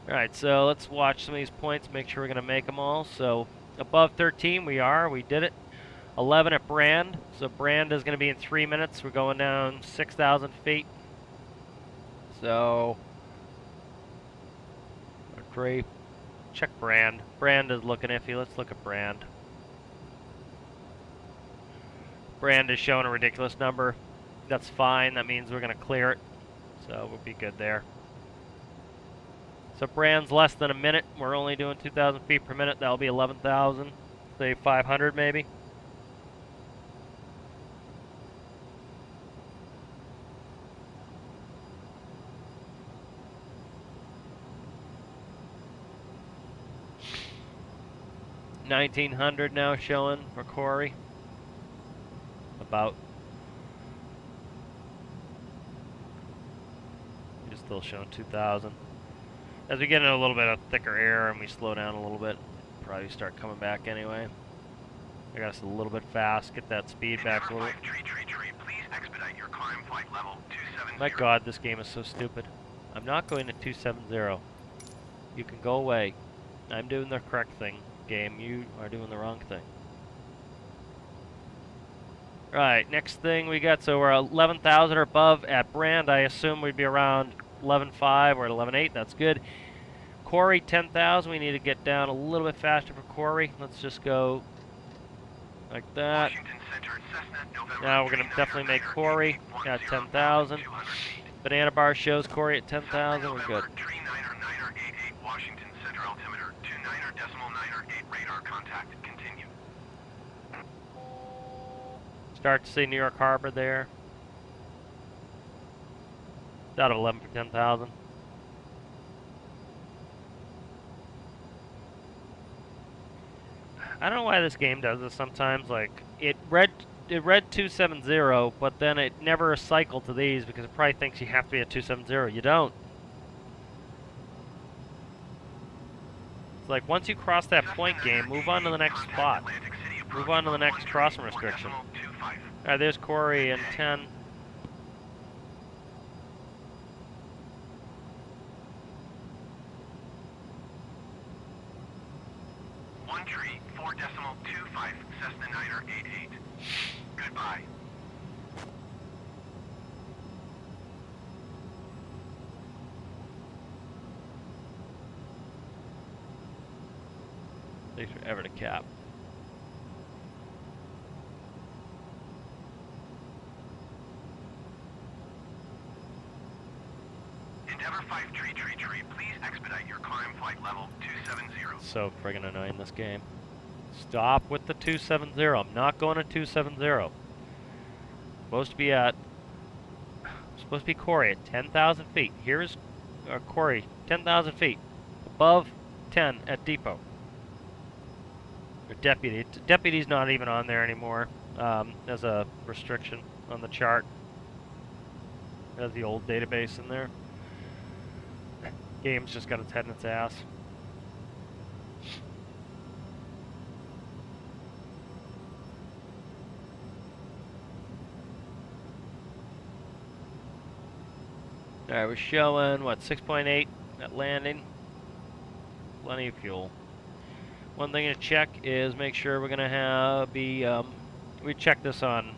Alright, so let's watch some of these points, make sure we're going to make them all. So above 13 we did it. 11 at Brand, so Brand is going to be in 3 minutes. We're going down 6,000 feet. So, great. Check Brand. Brand is looking iffy. Let's look at Brand. Brand is showing a ridiculous number. That's fine. That means we're going to clear it. So we'll be good there. So Brand's less than a minute. We're only doing 2,000 feet per minute. That'll be 11,000. Say 500 maybe. $1,900 now showing for Corey. About. He's still showing 2,000. As we get into a little bit of thicker air and we slow down a little bit, probably start coming back anyway. I got us a little bit fast. Get that speed back a little. Please expedite your climb flight level 270. My God, this game is so stupid. I'm not going to 270. You can go away. I'm doing the correct thing. Game, you are doing the wrong thing. Right, next thing we got, so we're 11,000 or above at Brand. I assume we'd be around 11.5 or 11.8. That's good. Corey, 10,000. We need to get down a little bit faster for Corey. Let's just go like that. Now we're going to definitely make Corey at 10,000. Banana bar shows Corey at 10,000. We're good. Washington Center altimeter 29.988 radar contact. Continue. Start to see New York Harbor there. It's out of 11 for 10,000. I don't know why this game does this sometimes. Like it read 270, but then it never cycled to these because it probably thinks you have to be at 270. You don't. It's like once you cross that point game, move on to the next spot. Move on to the next crossing restriction. Alright, there's Corey in 10. One tree, 4.25, Cessna Niner 88. Goodbye. Takes forever to cap. Endeavor 5 tree, please expedite your climb flight level 270. So friggin' annoying this game. Stop with the 270. I'm not going to 270. Supposed to be at... Supposed to be Corey at 10,000 feet. Here's Corey, 10,000 feet. Above 10 at depot. Or deputy. Deputy's not even on there anymore. As a restriction on the chart. Has the old database in there. Game's just got its head in its ass. Alright, we're showing, what, 6.8 at landing. Plenty of fuel. One thing to check is make sure we're going to we checked this on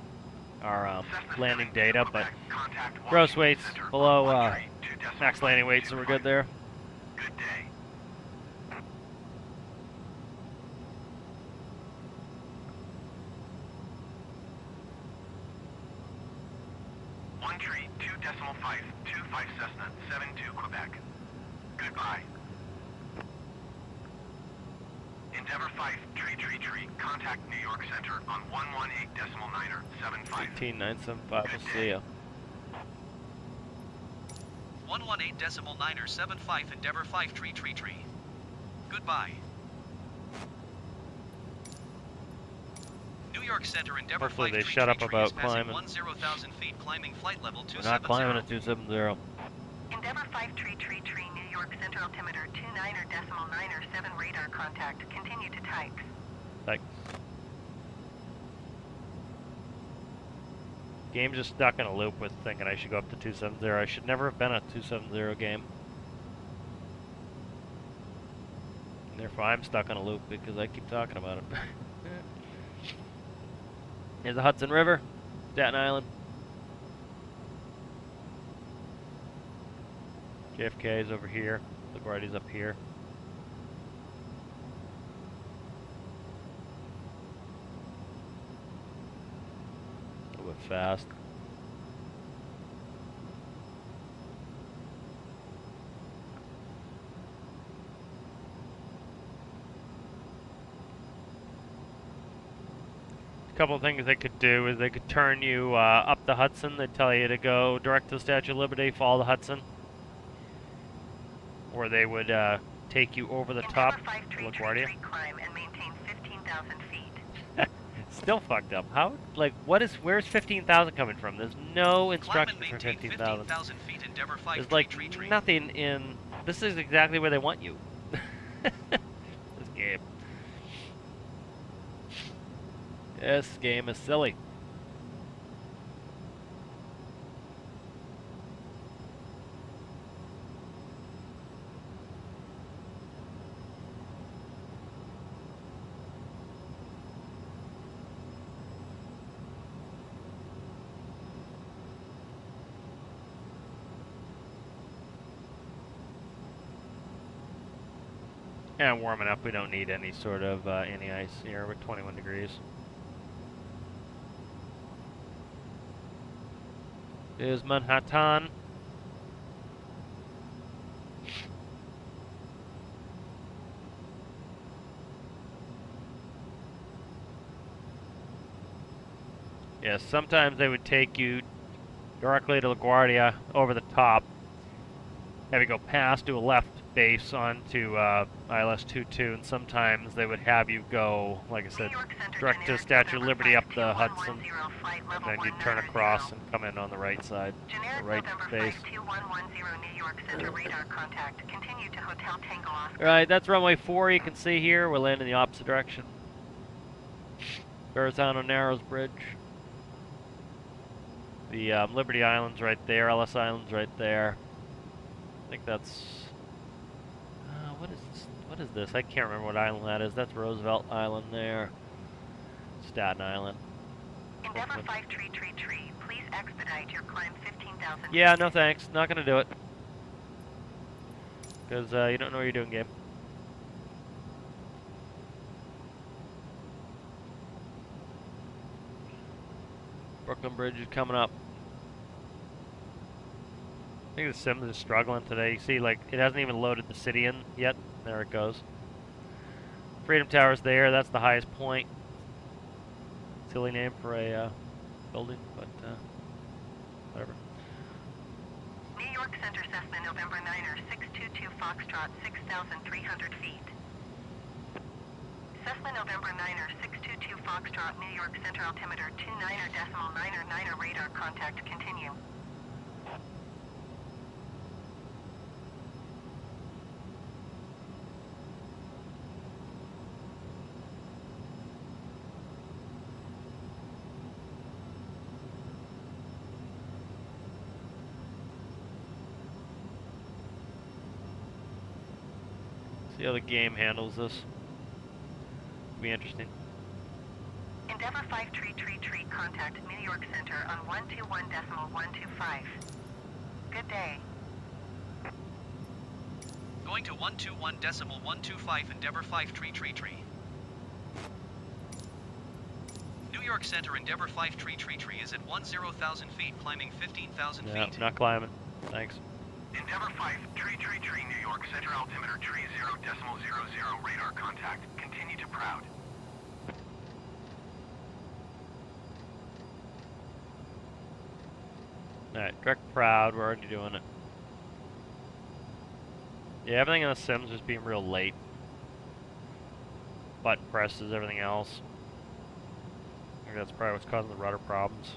our landing data, but gross weights below max landing weight, so we're good there. Good day. One tree, 2.525 Cessna 72 Quebec. Goodbye. Endeavor 5 tree. Contact New York Center on 118.9er 75. 18975. We'll see ya. 118.9er 75 Endeavor 5 tree. Goodbye. New York Center Endeavor Hopefully 5 they tree shut up tree about is passing climbing. 10,000 feet, climbing flight level We're not 270. climbing at 270. Endeavor 5 tree, New York Center altimeter 29.9er 7 radar contact. Continue to Tykes. Like, game's just stuck in a loop with thinking I should go up to 270. I should never have been a 270 game. And therefore I'm stuck in a loop because I keep talking about it. Here's the Hudson River, Staten Island. JFK is over here. LaGuardia's up here. A little bit fast. A couple of things they could do is they could turn you up the Hudson. They'd tell you to go direct to the Statue of Liberty, follow the Hudson. Or they would take you over the top to LaGuardia. Climb and maintain 15,000 feet. Still fucked up. How? Like, where's 15,000 coming from? There's no instruction Climb and for maintain 15,000. 15,000 feet Endeavor 5 There's tree, like tree. nothing in. This is exactly where they want you. This game. This game is silly. Yeah, warming up. We don't need any sort of anti-ice here. We're 21 degrees. Is Manhattan. Yes, sometimes they would take you directly to LaGuardia over the top. Have you go past, do a left base onto ILS 22, and sometimes they would have you go, like I said, direct to Statue of Liberty up the Hudson, and then you turn across and come in on the right side, the right base. Alright, that's runway 4 you can see here. We're landing the opposite direction. Verrazano Narrows Bridge. The Liberty Island's right there, Ellis Island's right there. I think that's... What is this? I can't remember what island that is. That's Roosevelt Island there. Staten Island. Endeavour 5333, please expedite your climb 15,000 feet. Yeah, no thanks. Not gonna do it. Because you don't know what you're doing, game. Brooklyn Bridge is coming up. I think the Sims is struggling today. You see, like, it hasn't even loaded the city in yet. There it goes. Freedom Tower's there. That's the highest point. Silly name for a building, but whatever. New York Center Cessna November 9er 622 Foxtrot 6,300 feet. Cessna November 9er 622 Foxtrot New York Center altimeter 29.9er radar contact continue. See how the game handles this. Be interesting. Endeavour 5333 contact New York Center on 121.125. Good day. Going to 121.125 Endeavour 5333. New York Center Endeavour 5333 is at 10,000 feet, climbing 15,000 Yeah, feet. not climbing. Thanks. Endeavour 5333 New York Center altimeter 30.00 radar contact. Continue to Proud. Alright, direct Proud. We're already doing it. Yeah, everything in the Sims is being real late. Button presses, everything else. I think that's probably what's causing the rudder problems.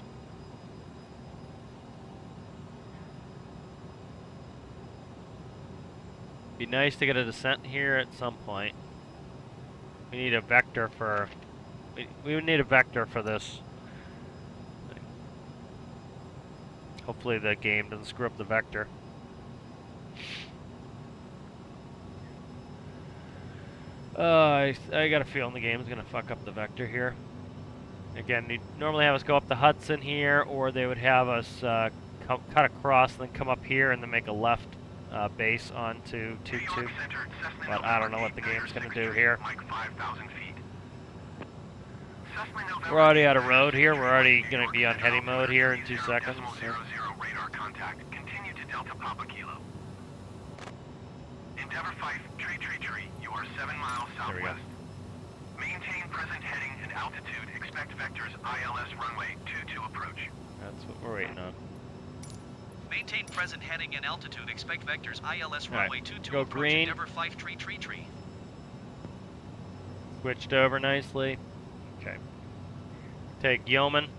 Be nice to get a descent here at some point. We need a vector for... We would need a vector for this. Hopefully the game doesn't screw up the vector. I got a feeling the game's gonna fuck up the vector here. Again, they normally have us go up the Hudson here, or they would have us cut across and then come up here and then make a left base onto 22. But I don't know what the game's gonna do here. We're already out of road here. We're already gonna be on heady mode here in 2 seconds. So. Radar contact. Continue to Delta Papa Kilo. Endeavour 5333, you are 7 miles southwest. Maintain present heading and altitude. Expect vectors ILS runway 22 approach. That's what we're waiting on. Maintain present heading and altitude. Expect vectors ILS runway 22 Go approach green. Endeavour 5333. Switched over nicely. Okay. Take Yeoman.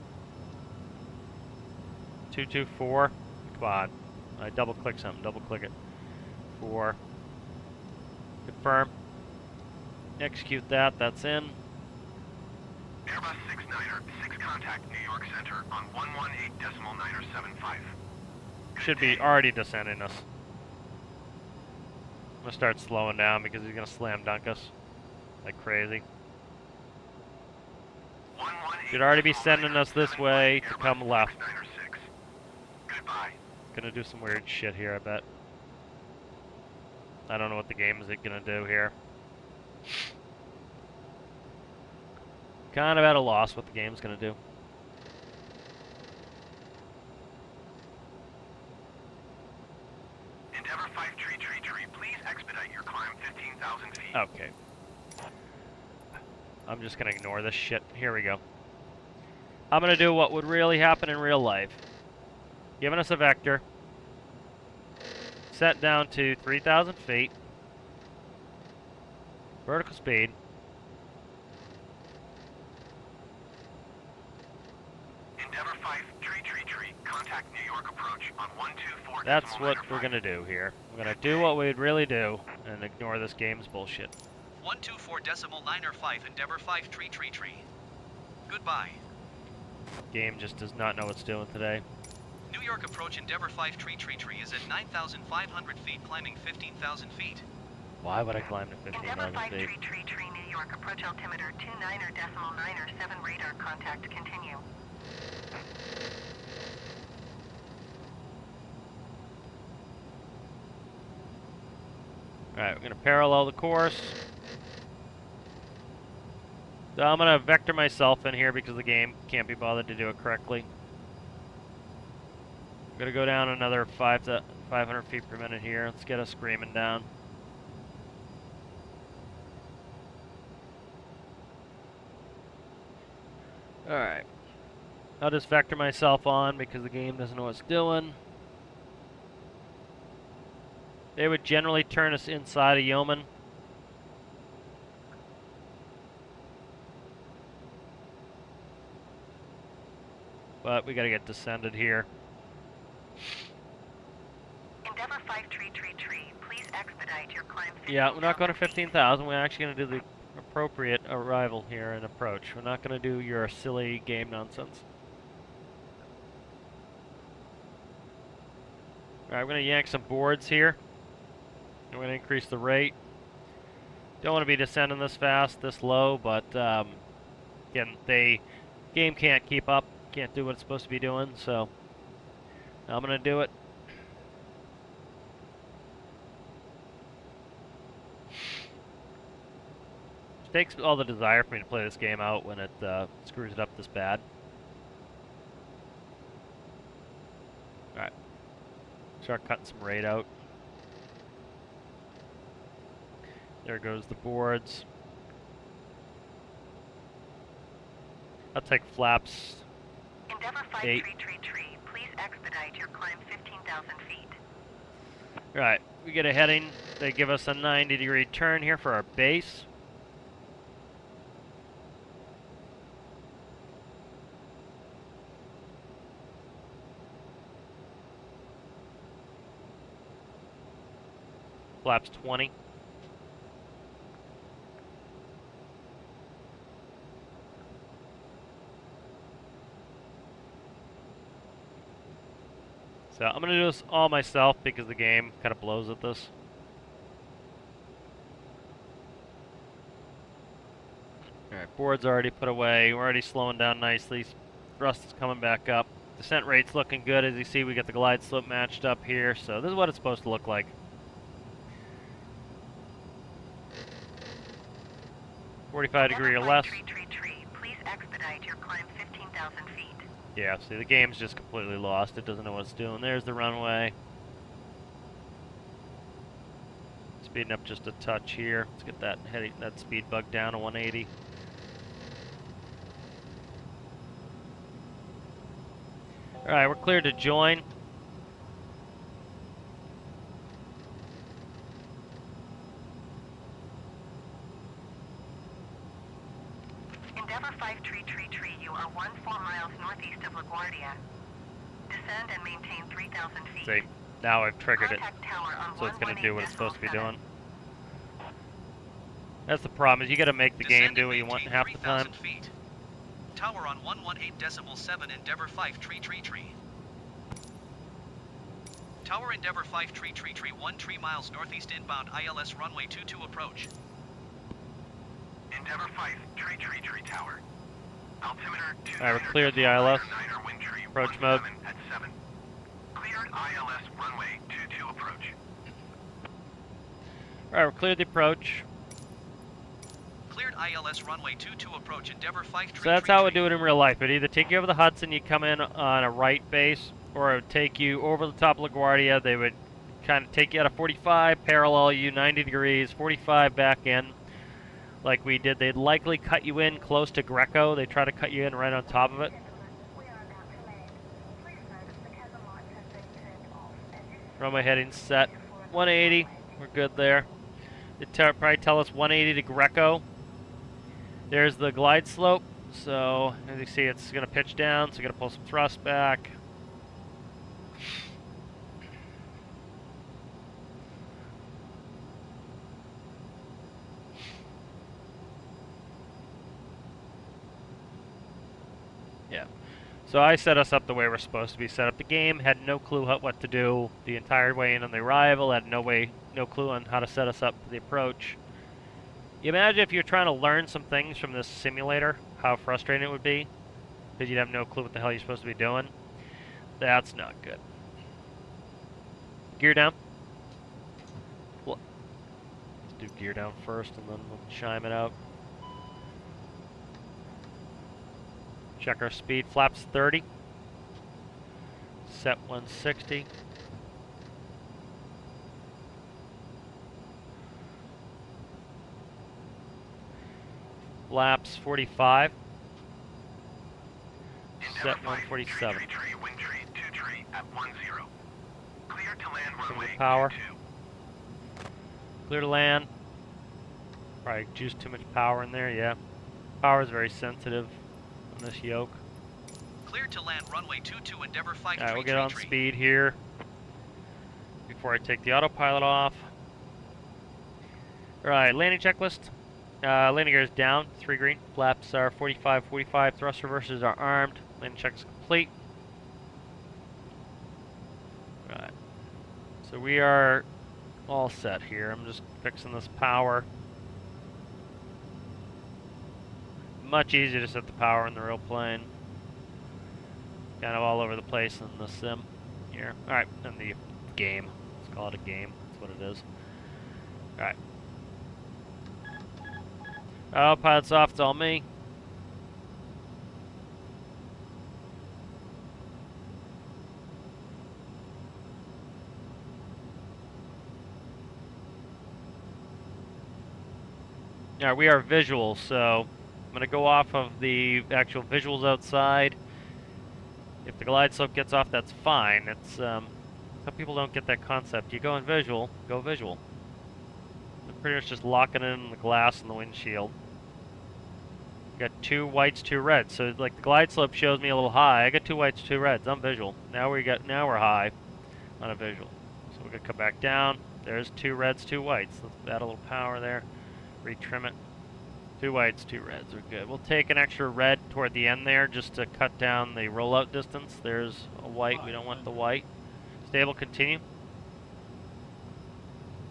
224. Come on. I double click something. Double click it. 4. Confirm. Execute that. That's in. Airbus 69er, 6 contact New York Center on 118.975. Should be already descending us. I'm gonna start slowing down because he's gonna slam dunk us like crazy. Should already be sending us this way to come left. Goodbye. Gonna do some weird shit here, I bet. I don't know what the game is gonna do here. Kind of at a loss what the game's gonna do. Endeavour 5333, please expedite your climb 15,000 feet. Okay. I'm just gonna ignore this shit. Here we go. I'm gonna do what would really happen in real life. Giving us a vector. Set down to 3,000 feet. Vertical speed. Endeavor 5, tree. Contact New York approach on 124. That's what we're gonna do here. We're gonna do what we'd really do and ignore this game's bullshit. 124.905 Endeavor 5 tree. Goodbye. Game just does not know what's doing today. New York approach Endeavor 5 tree is at 9,500 feet, climbing 15,000 feet. Why would I climb to Endeavor 15,000 5 feet? tree, New York, approach altimeter 29.907 radar contact, continue. Alright, we're gonna parallel the course. So I'm gonna vector myself in here because the game can't be bothered to do it correctly. I'm gonna go down another 500 feet per minute here. Let's get us screaming down. Alright. I'll just vector myself on because the game doesn't know what it's doing. They would generally turn us inside of Yeoman. But we gotta get descended here. Endeavor 5 tree, please expedite your climb. Yeah, we're not going to 15,000. We're actually going to do the appropriate arrival here and approach. We're not going to do your silly game nonsense. Alright, we're going to yank some boards here. And we're going to increase the rate. Don't want to be descending this fast, this low, but again, game can't keep up, can't do what it's supposed to be doing, so I'm going to do it. It takes all the desire for me to play this game out when it screws it up this bad. Alright. Start cutting some rate out. There goes the boards. I'll take flaps. Endeavor 5 8. tree, please expedite your climb 15,000 feet. Right, we get a heading. They give us a 90-degree turn here for our base. Flaps 20. So I'm going to do this all myself because the game kind of blows at this. Alright, board's already put away. We're already slowing down nicely. Thrust is coming back up. Descent rate's looking good. As you see, we get the glide slope matched up here. So this is what it's supposed to look like. 45-degree or less. Tree, please expedite your climb 15,000 feet. Yeah, see, the game's just completely lost. It doesn't know what it's doing. There's the runway. Speeding up just a touch here. Let's get that speed bug down to 180. Alright, we're cleared to join. Endeavor 5 tree, you are 14 miles northeast of LaGuardia. Descend and maintain 3,000 feet. See, now I've triggered it. Contact tower on So it's going to do what it's supposed to be 118.7. doing. That's the problem, is you got to make the game Descend do and what you want maintain half the time. 3,000 feet. Tower on 118.7 Endeavor 5 tree. Tower Endeavor 5 tree 1 miles northeast inbound ILS runway 22 approach. Endeavor 5, tree tower. Altimeter 2. Alright, we're cleared the ILS. Approach mode. At 7. Cleared ILS runway 22 approach. Alright, we're cleared the approach. Cleared ILS runway 22 approach Endeavor 5 tree. So that's how it would do it in real life. It'd either take you over the Hudson, you come in on a right base, or it would take you over the top of LaGuardia. They would kind of take you out of 45, parallel you 90 degrees, 45 back in, like we did. They'd likely cut you in close to Greco. They try to cut you in right on top of it. We are about to land. Please notice the cabin lights have been turned off. Runway heading set 180. We're good there. probably tell us 180 to Greco. There's the glide slope. So as you see, it's going to pitch down, so you're going to pull some thrust back. Yeah. So I set us up the way we're supposed to be set up. The game had no clue what to do the entire way in on the arrival. Had no clue on how to set us up for the approach. You imagine if you're trying to learn some things from this simulator, how frustrating it would be, because you'd have no clue what the hell you're supposed to be doing. That's not good. Gear down. Let's do gear down first, and then we'll chime it out. Check our speed. Flaps 30. Set 160. Flaps 45. Set 147. Wind tree, 2 tree at 10. Clear to land runway power. 22. Clear to land. Probably juiced too much power in there, yeah. Power is very sensitive on this yoke. Clear to land runway 22 Endeavour 5. Alright, we'll get on speed here before I take the autopilot off. Alright, landing checklist. Landing gear is down, 3 green. Flaps are 45, 45. Thrust reversers are armed. Landing check is complete. Right. So we are all set here. I'm just fixing this power. Much easier to set the power in the real plane. Kind of all over the place in the sim here. Alright, in the game. Let's call it a game. That's what it is. Alright. Pilot's off, it's all me. Alright, we are visual, so I'm going to go off of the actual visuals outside. If the glide slope gets off, that's fine. It's some people don't get that concept. You go in visual, go visual. They're pretty much just locking it in the glass and the windshield. Got 2 whites, 2 reds. So like the glide slope shows me a little high. I got 2 whites, 2 reds. I'm visual. Now we're high on a visual. So we're gonna come back down. There's 2 reds, 2 whites. Let's add a little power there. Retrim it. 2 whites, 2 reds are good. We'll take an extra red toward the end there just to cut down the rollout distance. There's a white. We don't want the white. Stable, continue.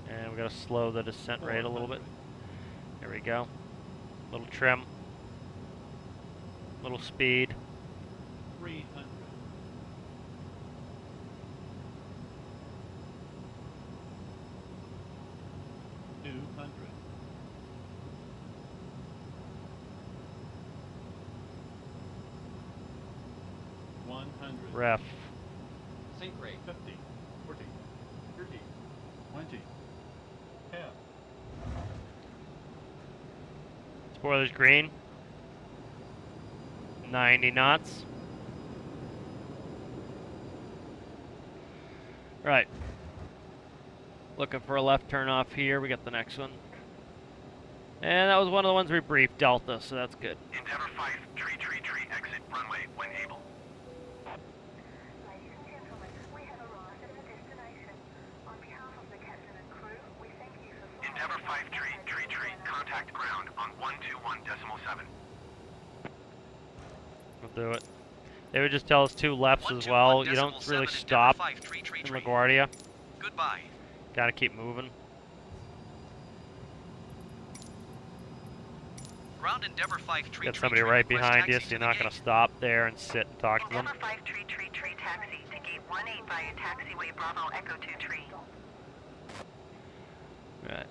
And we gotta slow the descent rate a little bit. There we go. Little trim. Little speed. 300. 200. 100. Ref. Sink rate 50, 40, 30, 20, 10. Spoilers green. 90 knots. Right. Looking for a left turn off here. We got the next one. And that was one of the ones we briefed, Delta, so that's good. Endeavour 5, tree, exit runway when able. Ladies and gentlemen, we have arrived at our destination. On behalf of the captain and crew, we thank you for flying. Endeavour 5, tree, contact ground on 121.7. We'll do it. They would just tell us 2 lefts as well. You don't really stop in LaGuardia. Goodbye. Gotta keep moving. Ground Endeavour 5 tree. Got somebody right behind you, so you're not gonna stop there and sit and talk to them. Endeavour 5 tree taxi to gate 18 via taxiway Bravo Echo 2 tree. Right.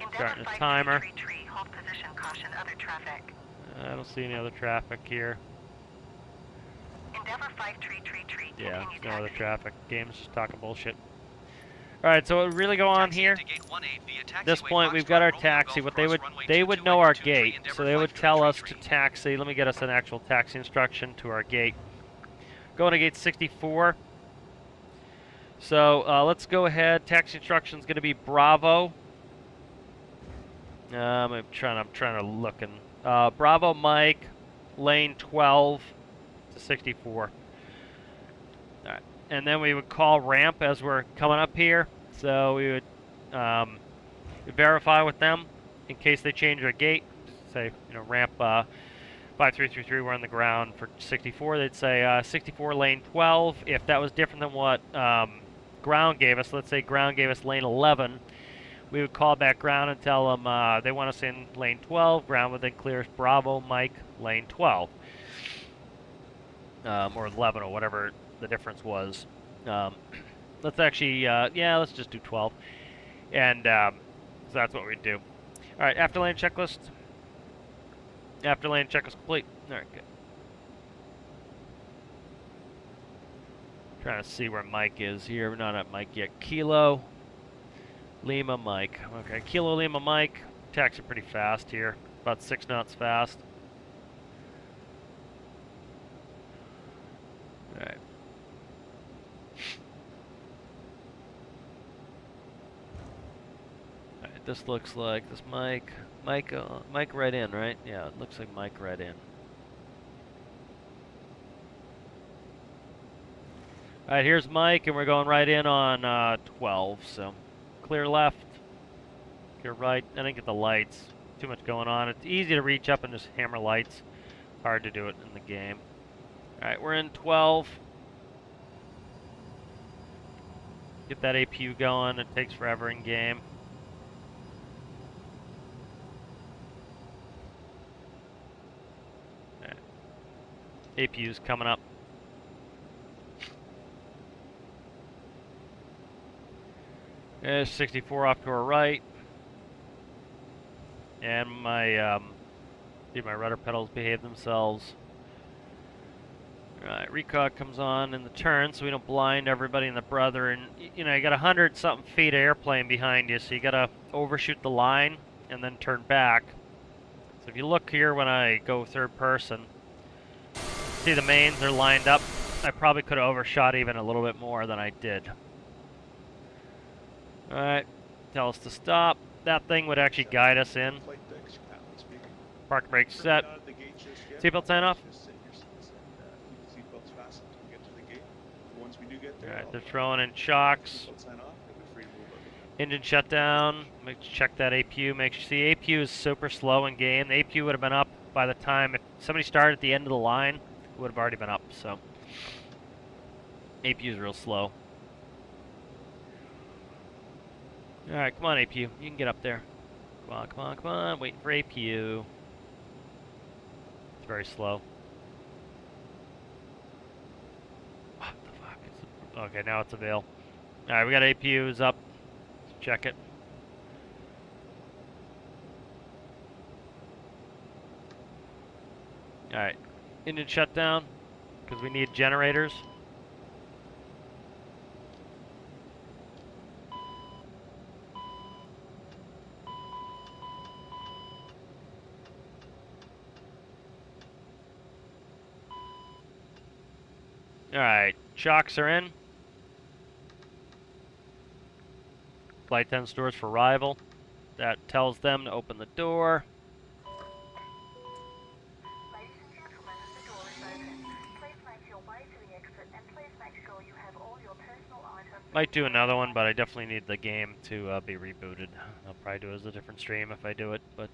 Endeavour Starting the 5 timer. tree, hold position, caution other traffic. I don't see any other traffic here. Endeavour 5 tree, Yeah, continue no other taxi. traffic. Game's just talking bullshit. Alright, so what we really go on here, at this point we've got our taxi. What they would know our gate, so they would tell us to taxi. Let me get us an actual taxi instruction to our gate. Going to gate 64. So let's go ahead. Taxi instruction is going to be Bravo I'm trying to look in. Bravo Mike, lane 12 to 64. All right, and then we would call ramp as we're coming up here. So we would verify with them in case they change their gate. Say, ramp 5333, we're on the ground for 64. They'd say 64 lane 12. If that was different than what ground gave us, let's say ground gave us lane 11, we would call back ground and tell them they want us in lane 12. Ground would then clear Bravo Mike lane 12. Or 11 or whatever the difference was. Let's actually, let's just do 12. And so that's what we'd do. All right, after lane checklist. After lane checklist complete. All right, good. Trying to see where Mike is here. We're not at Mike yet. Kilo Lima Mike. Okay, Kilo Lima Mike. Taxi pretty fast here. About 6 knots fast. All right. All right, this looks like this Mike right in, right? Yeah, it looks like Mike right in. All right, here's Mike, and we're going right in on 12. So clear left, clear right. I didn't get the lights. Too much going on. It's easy to reach up and just hammer lights. Hard to do it in the game. All right, we're in 12. Get that APU going. It takes forever in game. All right. APU's coming up. There's 64 off to our right. And my rudder pedals behave themselves. Alright, recog comes on in the turn so we don't blind everybody and the brother. And you got 100-something feet of airplane behind you, so you gotta overshoot the line and then turn back. So if you look here when I go third person, see the mains are lined up. I probably could have overshot even a little bit more than I did. Alright, tell us to stop. That thing would actually guide us in. Park brake set. Seatbelt sign off. Alright, they're throwing in shocks. Engine shutdown. Check that APU. See, APU is super slow in game. The APU would have been up by the time, if somebody started at the end of the line, it would have already been up, so. APU is real slow. Alright, come on, APU. You can get up there. Come on, come on, come on. Waiting for APU. It's very slow. What the fuck? Okay, now it's a veil. Alright, we got APUs up. Let's check it. Alright. Engine shutdown. Because we need generators. Alright, shocks are in. Flight 10 stores for arrival. That tells them to open the door. Ladies and gentlemen, the door is open. Please make your way to the exit and please make sure you have all your personal items. Might do another one, but I definitely need the game to be rebooted. I'll probably do it as a different stream if I do it, but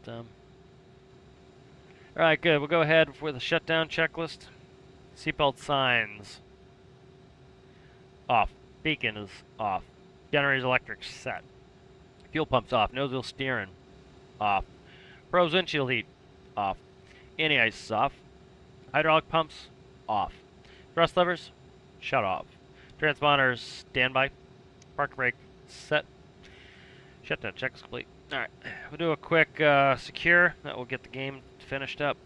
Alright, good. We'll go ahead with a shutdown checklist. Seatbelt signs. Off. Beacon is off. Generator's electric set. Fuel pumps off. Nose wheel steering off. Pro's windshield heat off. Anti-ice is off. Hydraulic pumps off. Thrust levers shut off. Transponders standby. Park brake set. Shutdown check is complete. Alright, we'll do a quick secure. That will get the game finished up.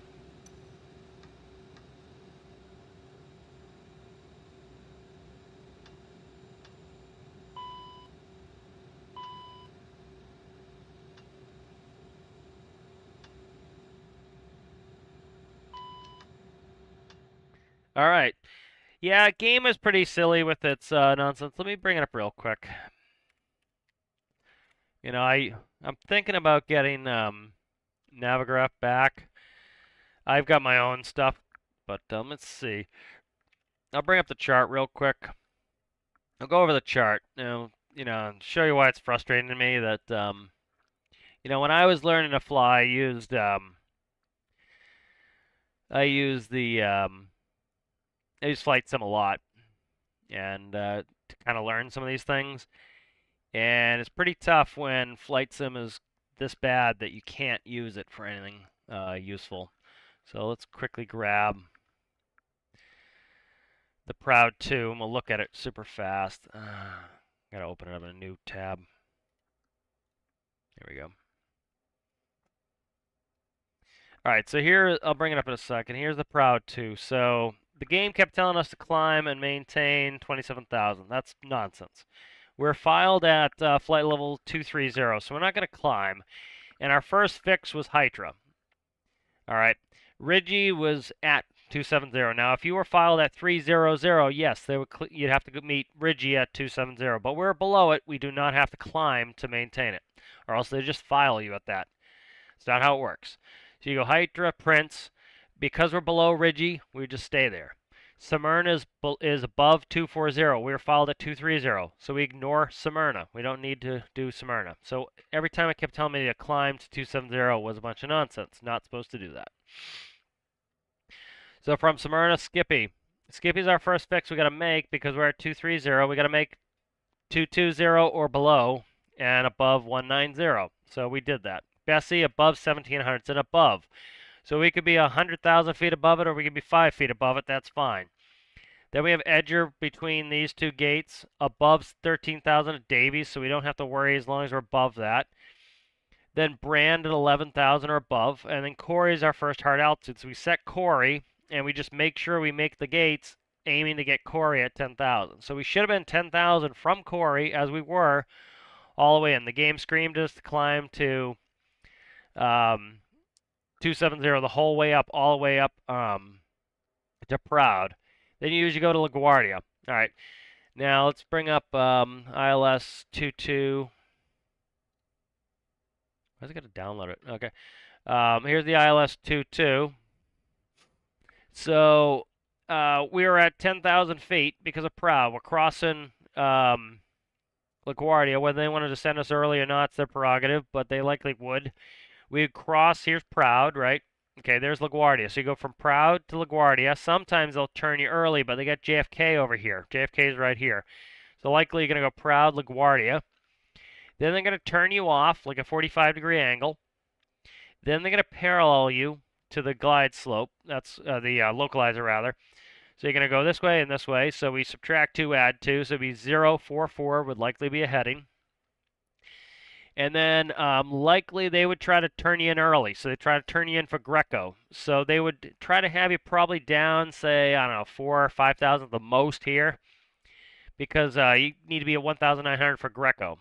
All right. Yeah, game is pretty silly with its nonsense. Let me bring it up real quick. You know, I'm thinking about getting Navigraph back. I've got my own stuff, but let's see. I'll bring up the chart real quick. I'll go over the chart. And show you why it's frustrating to me that when I was learning to fly, I used Flightsim a lot, and to kind of learn some of these things. And it's pretty tough when Flightsim is this bad that you can't use it for anything useful. So let's quickly grab the Proud 2, and we'll look at it super fast. Gotta open it up in a new tab. There we go. Alright, so here, I'll bring it up in a second. Here's the Proud 2. So the game kept telling us to climb and maintain 27,000. That's nonsense. We're filed at flight level 230, so we're not going to climb. And our first fix was Hydra. Alright, Rigi was at 270. Now, if you were filed at 300, yes, you'd have to meet Rigi at 270. But we're below it. We do not have to climb to maintain it, or else they just file you at that. It's not how it works. So you go Hydra, Prince. Because we're below Rigi, we just stay there. Smyrna is above 240. We're filed at 230. So we ignore Smyrna. We don't need to do Smyrna. So every time it kept telling me to climb to 270 was a bunch of nonsense. Not supposed to do that. So from Smyrna, Skippy. Skippy's our first fix we got to make because we're at 230. We got to make 220 or below and above 190. So we did that. Bessie above 1700. It's an above. So we could be 100,000 feet above it or we could be 5 feet above it. That's fine. Then we have Edger between these two gates above 13,000 at Davies, so we don't have to worry as long as we're above that. Then Brand at 11,000 or above. And then Corey is our first hard altitude. So we set Corey and we just make sure we make the gates aiming to get Corey at 10,000. So we should have been 10,000 from Corey as we were all the way in. The game screamed us to climb to 270 the whole way up, all the way up to Proud. Then you usually go to LaGuardia. All right. Now let's bring up ILS 22. Why's it got to download it? Okay. Here's the ILS 22. So we were at 10,000 feet because of Proud. We're crossing LaGuardia. Whether they wanted to send us early or not, it's their prerogative, but they likely would. We'd cross, here's Proud, right? Okay, there's LaGuardia. So you go from Proud to LaGuardia. Sometimes they'll turn you early, but they got JFK over here. JFK is right here. So likely you're going to go Proud, LaGuardia. Then they're going to turn you off like a 45-degree angle. Then they're going to parallel you to the glide slope. That's the localizer, rather. So you're going to go this way and this way. So we subtract 2, add 2. So it'd be 0, 4, 4 would likely be a heading. And then likely they would try to turn you in early. So they try to turn you in for Greco. So they would try to have you probably down, say, I don't know, 4,000 or 5,000 the most here. Because you need to be at 1,900 for Greco.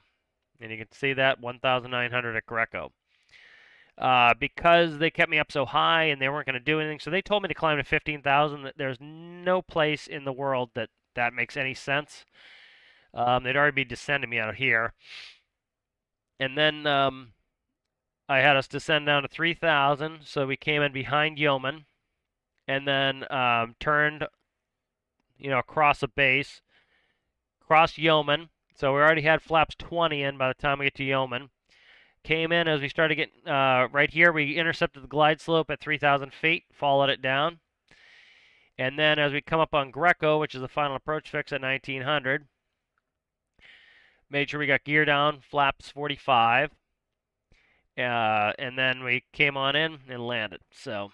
And you can see that, 1,900 at Greco. Because they kept me up so high and they weren't going to do anything. So they told me to climb to 15,000. There's no place in the world that makes any sense. They'd already be descending me out of here. And then I had us descend down to 3,000, so we came in behind Yeoman, and then turned, across a base, crossed Yeoman. So we already had flaps 20 in by the time we get to Yeoman. Came in as we started getting right here. We intercepted the glide slope at 3,000 feet, followed it down. And then as we come up on Greco, which is the final approach fix at 1,900, made sure we got gear down, flaps 45. And then we came on in and landed. So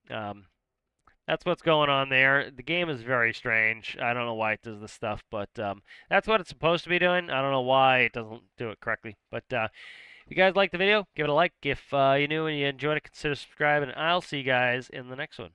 that's what's going on there. The game is very strange. I don't know why it does this stuff, but that's what it's supposed to be doing. I don't know why it doesn't do it correctly. But if you guys liked the video, give it a like. If you're new and you enjoyed it, consider subscribing. And I'll see you guys in the next one.